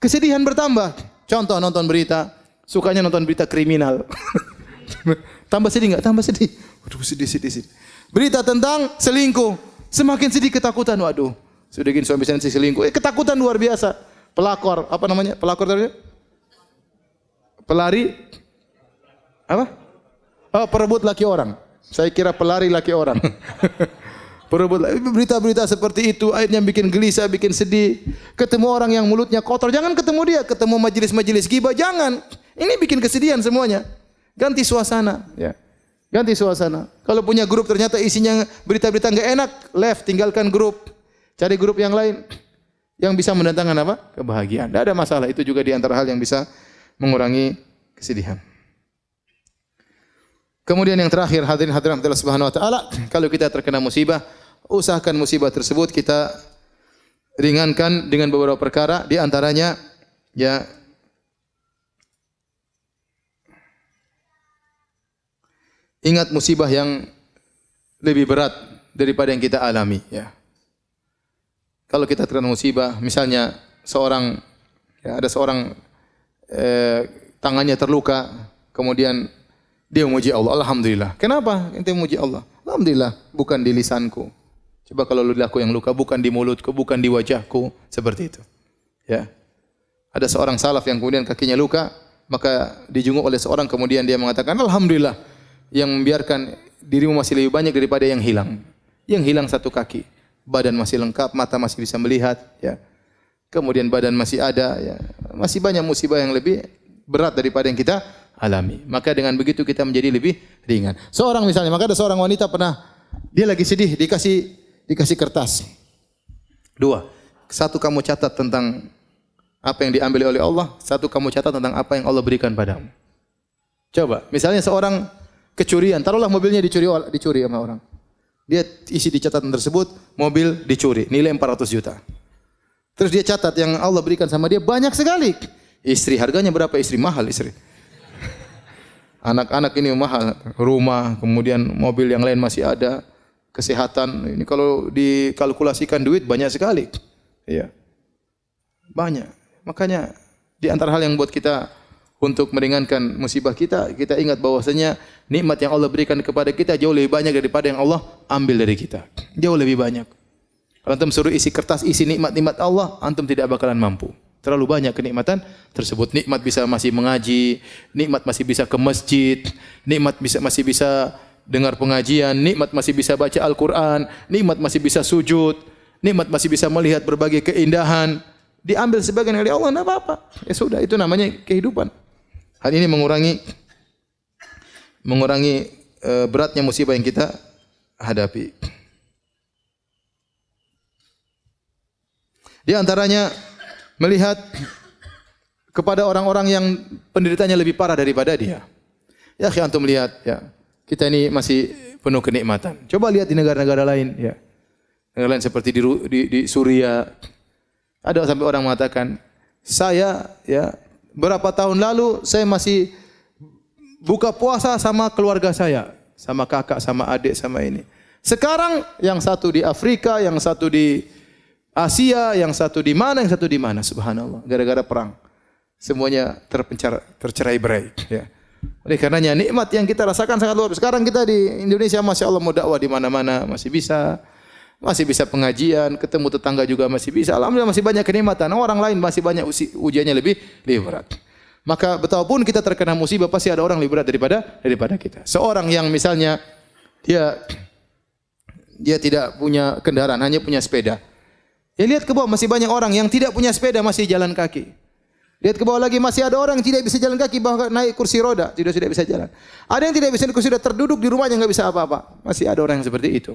kesedihan bertambah. Contoh nonton berita, sukanya nonton berita kriminal. Tambah sedih enggak? Tambah sedih. Waduh, sedih. Berita tentang selingkuh, semakin sedih, ketakutan. Waduh, sudah gini suami saya selingkuh. Ketakutan luar biasa. Pelakor, apa namanya? Pelakor tadi? Pelari apa? Oh, perebut laki orang. Saya kira pelari laki orang. Perebut berita-berita seperti itu akhirnya bikin gelisah, bikin sedih. Ketemu orang yang mulutnya kotor, jangan ketemu dia. Ketemu majelis-majelis ghibah, jangan. Ini bikin kesedihan semuanya. Ganti suasana, ya. Ganti suasana. Kalau punya grup ternyata isinya berita-berita enggak enak, left, tinggalkan grup. Cari grup yang lain yang bisa mendatangkan apa? Kebahagiaan. Tidak ada masalah. Itu juga di antara hal yang bisa mengurangi kesedihan. Kemudian yang terakhir, hadirin hadirat Allah Subhanahu wa taala, kalau kita terkena musibah, usahakan musibah tersebut kita ringankan dengan beberapa perkara, di antaranya ya ingat musibah yang lebih berat daripada yang kita alami, ya. Kalau kita terkena musibah, misalnya ada seorang tangannya terluka, kemudian dia memuji Allah, alhamdulillah. Kenapa ente memuji Allah? Alhamdulillah, bukan di lisanku. Coba kalau lidahku yang luka, bukan di mulutku, bukan di wajahku, seperti itu. Ya. Ada seorang salaf yang kemudian kakinya luka, maka dijunguk oleh seorang, kemudian dia mengatakan, alhamdulillah, yang membiarkan dirimu masih lebih banyak daripada yang hilang. Yang hilang satu kaki, badan masih lengkap, mata masih bisa melihat, ya. Kemudian badan masih ada, ya. Masih banyak musibah yang lebih berat daripada yang kita alami. Maka dengan begitu kita menjadi lebih ringan. Seorang misalnya, maka ada seorang wanita pernah dia lagi sedih, dikasih kertas. 2. Satu kamu catat tentang apa yang diambil oleh Allah, satu kamu catat tentang apa yang Allah berikan padamu. Coba, misalnya seorang kecurian, taruhlah mobilnya dicuri sama orang. Dia isi di catatan tersebut, mobil dicuri, nilai 400 juta. Terus dia catat yang Allah berikan sama dia banyak sekali. Istri, harganya berapa istri? Mahal istri. Anak-anak ini mahal, rumah, kemudian mobil yang lain masih ada, kesehatan. Ini kalau dikalkulasikan duit banyak sekali. Iya. Banyak. Makanya di antara hal yang buat kita untuk meringankan musibah kita ingat bahwasanya nikmat yang Allah berikan kepada kita jauh lebih banyak daripada yang Allah ambil dari kita. Jauh lebih banyak. Kalau antum suruh isi kertas isi nikmat-nikmat Allah, antum tidak bakalan mampu. Terlalu banyak kenikmatan tersebut. Nikmat bisa masih mengaji, nikmat masih bisa ke masjid, nikmat masih bisa dengar pengajian, nikmat masih bisa baca Al-Quran, nikmat masih bisa sujud, nikmat masih bisa melihat berbagai keindahan. Diambil sebagian oleh Allah, tidak apa-apa. Ya sudah, itu namanya kehidupan. Hal ini mengurangi beratnya musibah yang kita hadapi. Di antaranya melihat kepada orang-orang yang penderitanya lebih parah daripada dia. Ya, antum lihat, ya. Kita ini masih penuh kenikmatan. Coba lihat di negara-negara lain, ya. Negara lain seperti di Suria. Ada sampai orang mengatakan, saya ya berapa tahun lalu saya masih buka puasa sama keluarga saya, sama kakak, sama adik, sama ini. Sekarang yang satu di Afrika, yang satu di Asia, yang satu di mana, Subhanallah, gara-gara perang. Semuanya tercerai-berai, ya. Oleh karenanya nikmat yang kita rasakan sangat luar biasa. Sekarang kita di Indonesia Masya Allah mau dakwah di mana-mana masih bisa. Masih bisa pengajian, ketemu tetangga juga masih bisa. Alhamdulillah masih banyak kenikmatan. Orang lain masih banyak ujiannya lebih berat. Maka betapapun kita terkena musibah pasti ada orang lebih berat daripada kita. Seorang yang misalnya dia tidak punya kendaraan, hanya punya sepeda. Ya lihat ke bawah masih banyak orang yang tidak punya sepeda masih jalan kaki. Lihat ke bawah lagi masih ada orang yang tidak bisa jalan kaki bahkan naik kursi roda tidak bisa jalan. Ada yang tidak bisa naik kursi roda terduduk di rumahnya enggak bisa apa-apa. Masih ada orang yang seperti itu.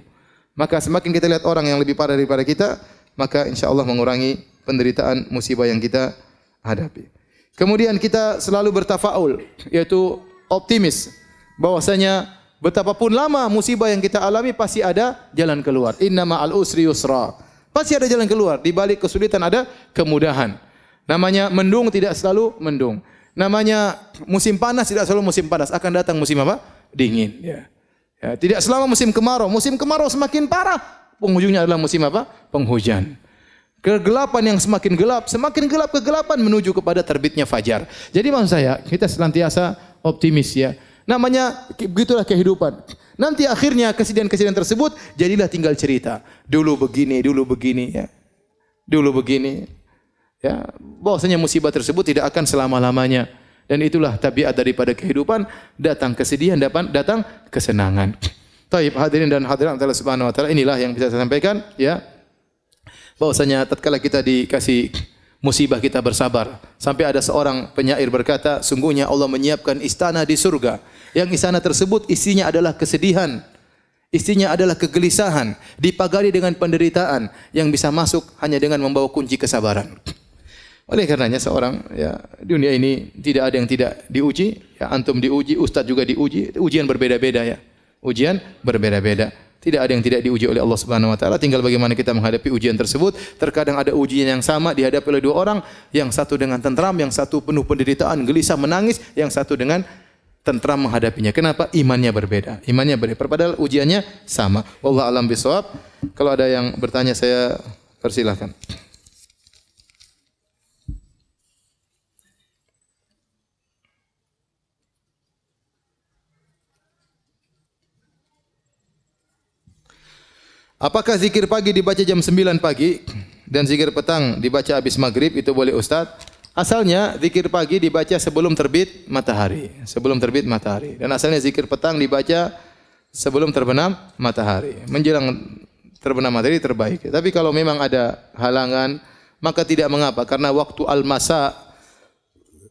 Maka semakin kita lihat orang yang lebih parah daripada kita, maka insya-Allah mengurangi penderitaan musibah yang kita hadapi. Kemudian kita selalu bertafaul, yaitu optimis bahwasanya betapapun lama musibah yang kita alami pasti ada jalan keluar. Inna ma'al usri yusra. Pasti ada jalan keluar. Di balik kesulitan ada kemudahan. Namanya mendung tidak selalu mendung. Namanya musim panas tidak selalu musim panas. Akan datang musim apa? Dingin. Ya, tidak selama musim kemarau. Musim kemarau semakin parah. Penghujungnya adalah musim apa? Penghujan. Kegelapan yang semakin gelap kegelapan menuju kepada terbitnya fajar. Jadi maksud saya, kita senantiasa optimis ya. Namanya begitulah kehidupan. Nanti akhirnya kesedihan-kesedihan tersebut jadilah tinggal cerita. Dulu begini ya. Dulu begini. Ya, bahwasanya musibah tersebut tidak akan selama-lamanya. Dan itulah tabiat daripada kehidupan, datang kesedihan, datang kesenangan. Taib hadirin dan hadirat Allah Subhanahu wa taala, inilah yang bisa saya sampaikan ya. Bahwasanya tatkala kita dikasih musibah kita bersabar. Sampai ada seorang penyair berkata, sungguhnya Allah menyiapkan istana di surga. Yang istana tersebut isinya adalah kesedihan. Isinya adalah kegelisahan, dipagari dengan penderitaan yang bisa masuk hanya dengan membawa kunci kesabaran. Oleh karenanya seorang ya dunia ini tidak ada yang tidak diuji, ya antum diuji, ustaz juga diuji, ujian berbeda-beda ya. Ujian berbeda-beda. Tidak ada yang tidak diuji oleh Allah Subhanahu wa taala, tinggal bagaimana kita menghadapi ujian tersebut. Terkadang ada ujian yang sama dihadapi oleh dua orang, yang satu dengan tentram, yang satu penuh penderitaan, gelisah menangis, yang satu dengan tentram menghadapinya. Kenapa? Imannya berbeda. Imannya berbeda. Padahal ujiannya sama. Wallahu a'lam bishawab. Kalau ada yang bertanya saya persilahkan. Apakah zikir pagi dibaca jam 9 pagi dan zikir petang dibaca habis maghrib itu boleh Ustaz? Asalnya zikir pagi dibaca sebelum terbit matahari. Sebelum terbit matahari. Dan asalnya zikir petang dibaca sebelum terbenam matahari. Menjelang terbenam matahari terbaik. Tapi kalau memang ada halangan, maka tidak mengapa. Karena waktu al-masa,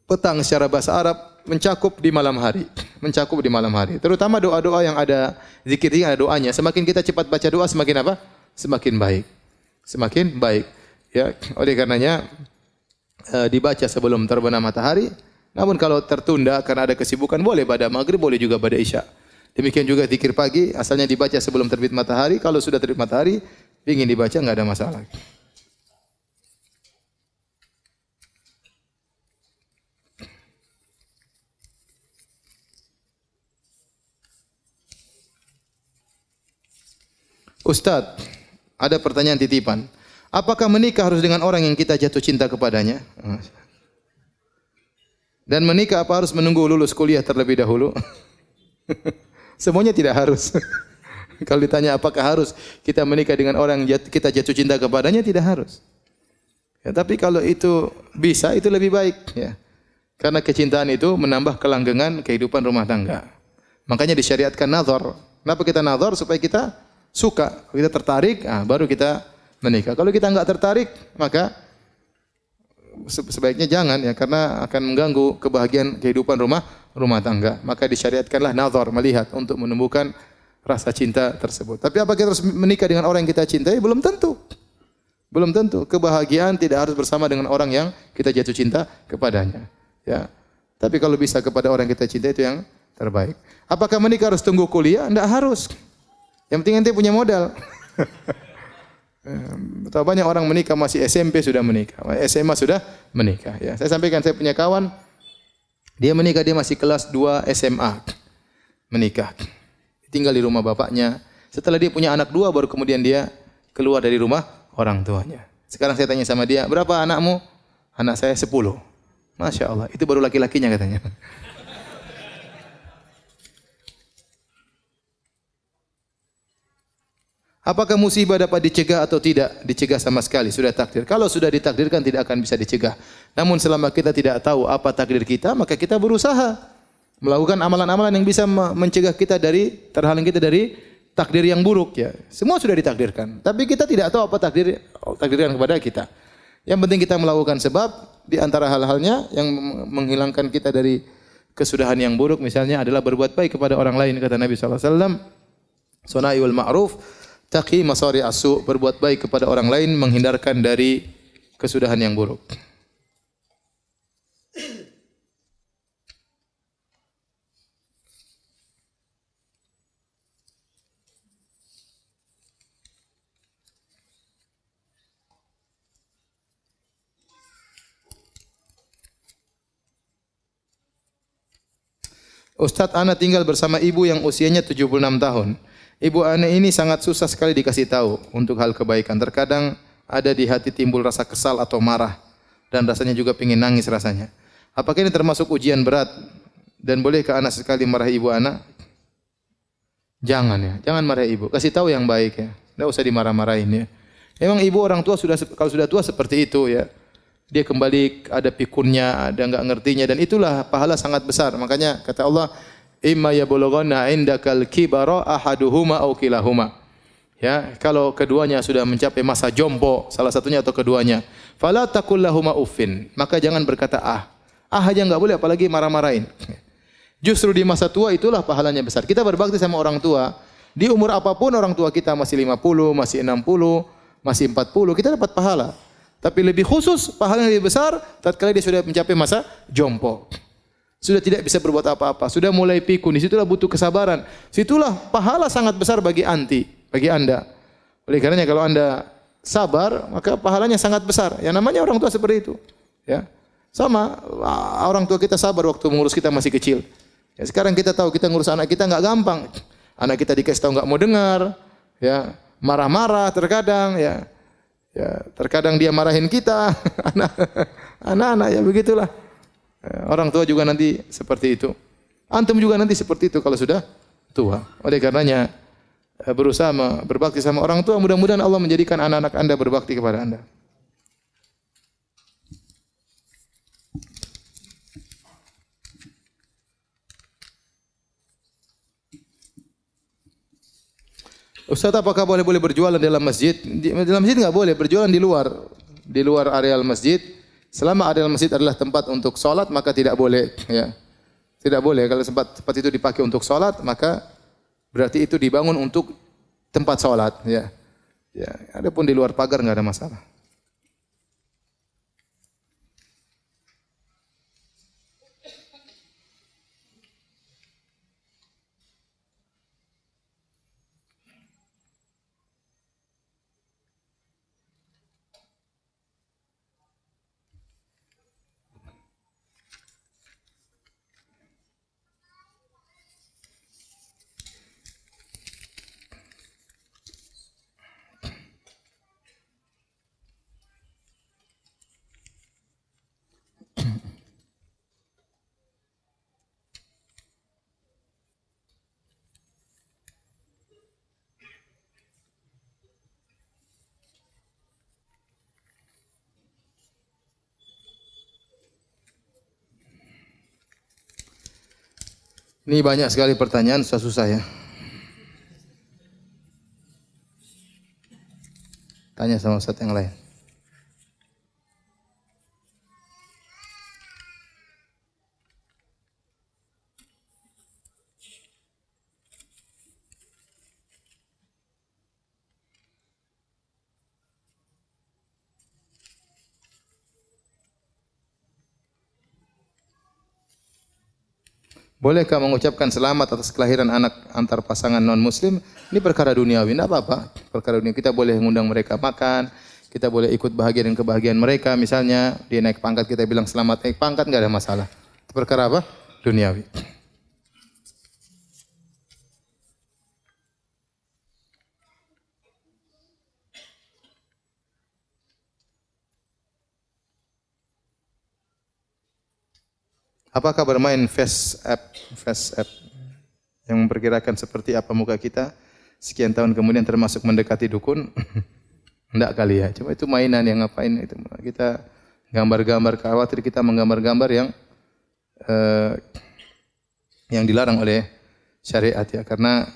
petang secara bahasa Arab, mencakup di malam hari. Mencakup di malam hari. Terutama doa-doa yang ada zikir yang ada doanya. Semakin kita cepat baca doa, semakin apa? Semakin baik. Semakin baik. Ya, oleh karenanya dibaca sebelum terbenam matahari. Namun kalau tertunda karena ada kesibukan boleh pada maghrib, boleh juga pada isya. Demikian juga zikir pagi asalnya dibaca sebelum terbit matahari. Kalau sudah terbit matahari ingin dibaca enggak ada masalah. Ustaz, ada pertanyaan titipan. Apakah menikah harus dengan orang yang kita jatuh cinta kepadanya? Dan menikah apa harus menunggu lulus kuliah terlebih dahulu? Semuanya tidak harus. Kalau ditanya apakah harus kita menikah dengan orang yang kita jatuh cinta kepadanya, tidak harus. Ya, tapi kalau itu bisa, itu lebih baik. Ya. Karena kecintaan itu menambah kelanggengan kehidupan rumah tangga. Makanya disyariatkan nazar. Kenapa kita nazar? Supaya kita suka, kita tertarik, baru kita menikah. Kalau kita enggak tertarik, maka sebaiknya jangan ya, karena akan mengganggu kebahagiaan kehidupan rumah tangga. Maka disyariatkanlah nazar, melihat untuk menumbuhkan rasa cinta tersebut. Tapi apa kita harus menikah dengan orang yang kita cintai? Belum tentu. Belum tentu. Kebahagiaan tidak harus bersama dengan orang yang kita jatuh cinta kepadanya. Ya. Tapi kalau bisa kepada orang yang kita cintai itu yang terbaik. Apakah menikah harus tunggu kuliah? Tidak harus. Yang penting ente punya modal. Betapa banyak orang menikah masih SMP sudah menikah, SMA sudah menikah. Ya, saya sampaikan saya punya kawan, dia menikah dia masih kelas 2 SMA, menikah, tinggal di rumah bapaknya. Setelah dia punya anak 2, baru kemudian dia keluar dari rumah orang tuanya. Sekarang saya tanya sama dia, berapa anakmu? Anak saya 10. Masya Allah, itu baru laki-lakinya katanya. Apakah musibah dapat dicegah atau tidak? Dicegah sama sekali, sudah takdir. Kalau sudah ditakdirkan tidak akan bisa dicegah. Namun selama kita tidak tahu apa takdir kita, maka kita berusaha melakukan amalan-amalan yang bisa mencegah kita terhalang kita dari takdir yang buruk ya. Semua sudah ditakdirkan, tapi kita tidak tahu apa takdirkan kepada kita. Yang penting kita melakukan sebab di antara hal-halnya yang menghilangkan kita dari kesudahan yang buruk misalnya adalah berbuat baik kepada orang lain kata Nabi sallallahu alaihi wasallam. Sunaiul ma'ruf taqi masari asu, berbuat baik kepada orang lain menghindarkan dari kesudahan yang buruk. Ustadz, ana tinggal bersama ibu yang usianya 76 tahun. Ibu ana ini sangat susah sekali dikasih tahu untuk hal kebaikan. Terkadang ada di hati timbul rasa kesal atau marah dan rasanya juga ingin nangis rasanya. Apakah ini termasuk ujian berat dan bolehkah ana sekali marahi ibu ana? Jangan ya, jangan marahi ibu. Kasih tahu yang baik ya. Enggak usah dimarah-marahin ya. Memang ibu orang tua kalau sudah tua seperti itu ya. Dia kembali ada pikunnya, ada enggak ngertinya dan itulah pahala sangat besar. Makanya kata Allah, "Imma yablughanna 'indakal kibara ahaduhuma aw kilahuma." Ya, kalau keduanya sudah mencapai masa jompo, salah satunya atau keduanya, fala taqul lahuma uffin. Maka jangan berkata ah. Ah aja enggak boleh apalagi marah-marahin. Justru di masa tua itulah pahalanya besar. Kita berbakti sama orang tua, di umur apapun orang tua kita masih 50, masih 60, masih 40, kita dapat pahala. Tapi lebih khusus, pahala yang lebih besar tatkala dia sudah mencapai masa jompo. Sudah tidak bisa berbuat apa-apa, sudah mulai pikun, di situlah butuh kesabaran. Situlah pahala sangat besar bagi Anda. Oleh karenanya kalau Anda sabar, maka pahalanya sangat besar. Yang namanya orang tua seperti itu. Ya. Sama orang tua kita sabar waktu mengurus kita masih kecil. Ya, sekarang kita tahu kita ngurus anak kita enggak gampang. Anak kita dikasih tahu enggak mau dengar, ya, marah-marah terkadang, ya. Ya, terkadang dia marahin kita, anak-anak ya begitulah. Orang tua juga nanti seperti itu. Antum juga nanti seperti itu kalau sudah tua. Oleh karenanya berusaha berbakti sama orang tua. Mudah-mudahan Allah menjadikan anak-anak Anda berbakti kepada Anda. Ustaz, apakah boleh berjualan dalam masjid? Dalam masjid enggak boleh, berjualan di luar areal masjid. Selama areal masjid adalah tempat untuk salat, maka tidak boleh, ya. Tidak boleh kalau tempat itu dipakai untuk salat, maka berarti itu dibangun untuk tempat salat, ya. Ya, adapun di luar pagar enggak ada masalah. Ini banyak sekali pertanyaan, susah-susah ya. Tanya sama Ustaz yang lain. Bolehkah mengucapkan selamat atas kelahiran anak antar pasangan non-muslim? Ini perkara duniawi, tidak apa-apa. Perkara dunia, kita boleh mengundang mereka makan, kita boleh ikut bahagia dan kebahagiaan mereka. Misalnya dia naik pangkat, kita bilang selamat naik pangkat, enggak ada masalah. Itu perkara apa? Duniawi. Apakah bermain face app yang memperkirakan seperti apa muka kita? sekian tahun kemudian termasuk mendekati dukun? Enggak kali ya. Cuma itu mainan yang ngapain itu. Kita gambar-gambar, khawatir kita menggambar-gambar yang dilarang oleh syariat ya, karena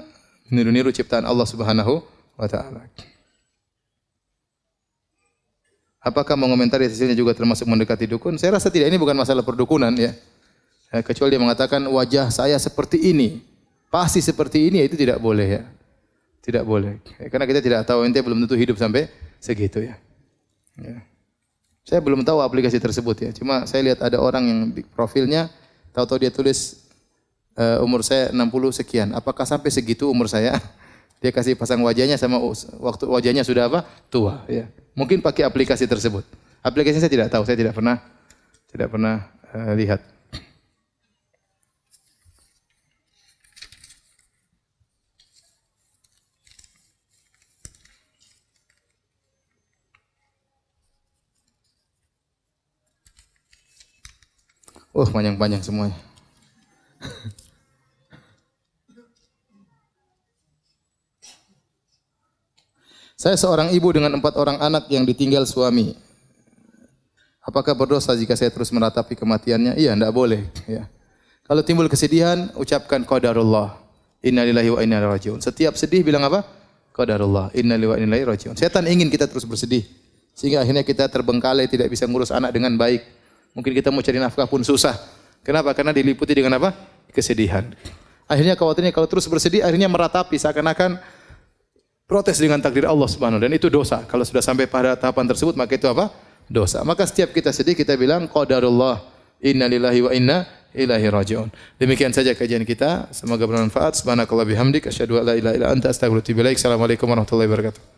meniru-niru ciptaan Allah Subhanahu wa taala. Apakah mengomentari hasilnya juga termasuk mendekati dukun? Saya rasa tidak, ini bukan masalah perdukunan ya. Kecuali dia mengatakan wajah saya seperti ini, pasti seperti ini, itu tidak boleh ya. Tidak boleh. Karena kita tidak tahu, ente belum tentu hidup sampai segitu ya. Ya. Saya belum tahu aplikasi tersebut ya. Cuma saya lihat ada orang yang profilnya, tahu-tahu dia tulis umur saya 60 sekian. Apakah sampai segitu umur saya? Dia kasih pasang wajahnya sama waktu wajahnya sudah apa? Tua ya. Mungkin pakai aplikasi tersebut. Aplikasinya saya tidak tahu, saya tidak pernah lihat. Panjang-panjang semuanya. Saya seorang ibu dengan 4 orang anak yang ditinggal suami. Apakah berdosa jika saya terus meratapi kematiannya? Iya, tidak boleh. Ya. Kalau timbul kesedihan, ucapkan qadarullah. Innalillahi wa inna ilaihi raji'un. Setiap sedih bilang apa? Qadarullah. Innalillahi wa inna ilaihi raji'un. Setan ingin kita terus bersedih. Sehingga akhirnya kita terbengkalai, tidak bisa ngurus anak dengan baik. Mungkin kita mau cari nafkah pun susah. Kenapa? Karena diliputi dengan apa? Kesedihan. Akhirnya khawatirnya kalau terus bersedih, akhirnya meratapi seakan-akan protes dengan takdir Allah Subhanahu, dan itu dosa. Kalau sudah sampai pada tahapan tersebut, maka itu apa? Dosa. Maka setiap kita sedih, kita bilang qadarullah, innalillahi wa inna ilaihi raji'un. Demikian saja kajian kita. Semoga bermanfaat. Subhanakallah bihamdik, asyhadu an la ilaha illa anta, astaghfiruka wa atubu ilaik. Assalamualaikum warahmatullahi wabarakatuh.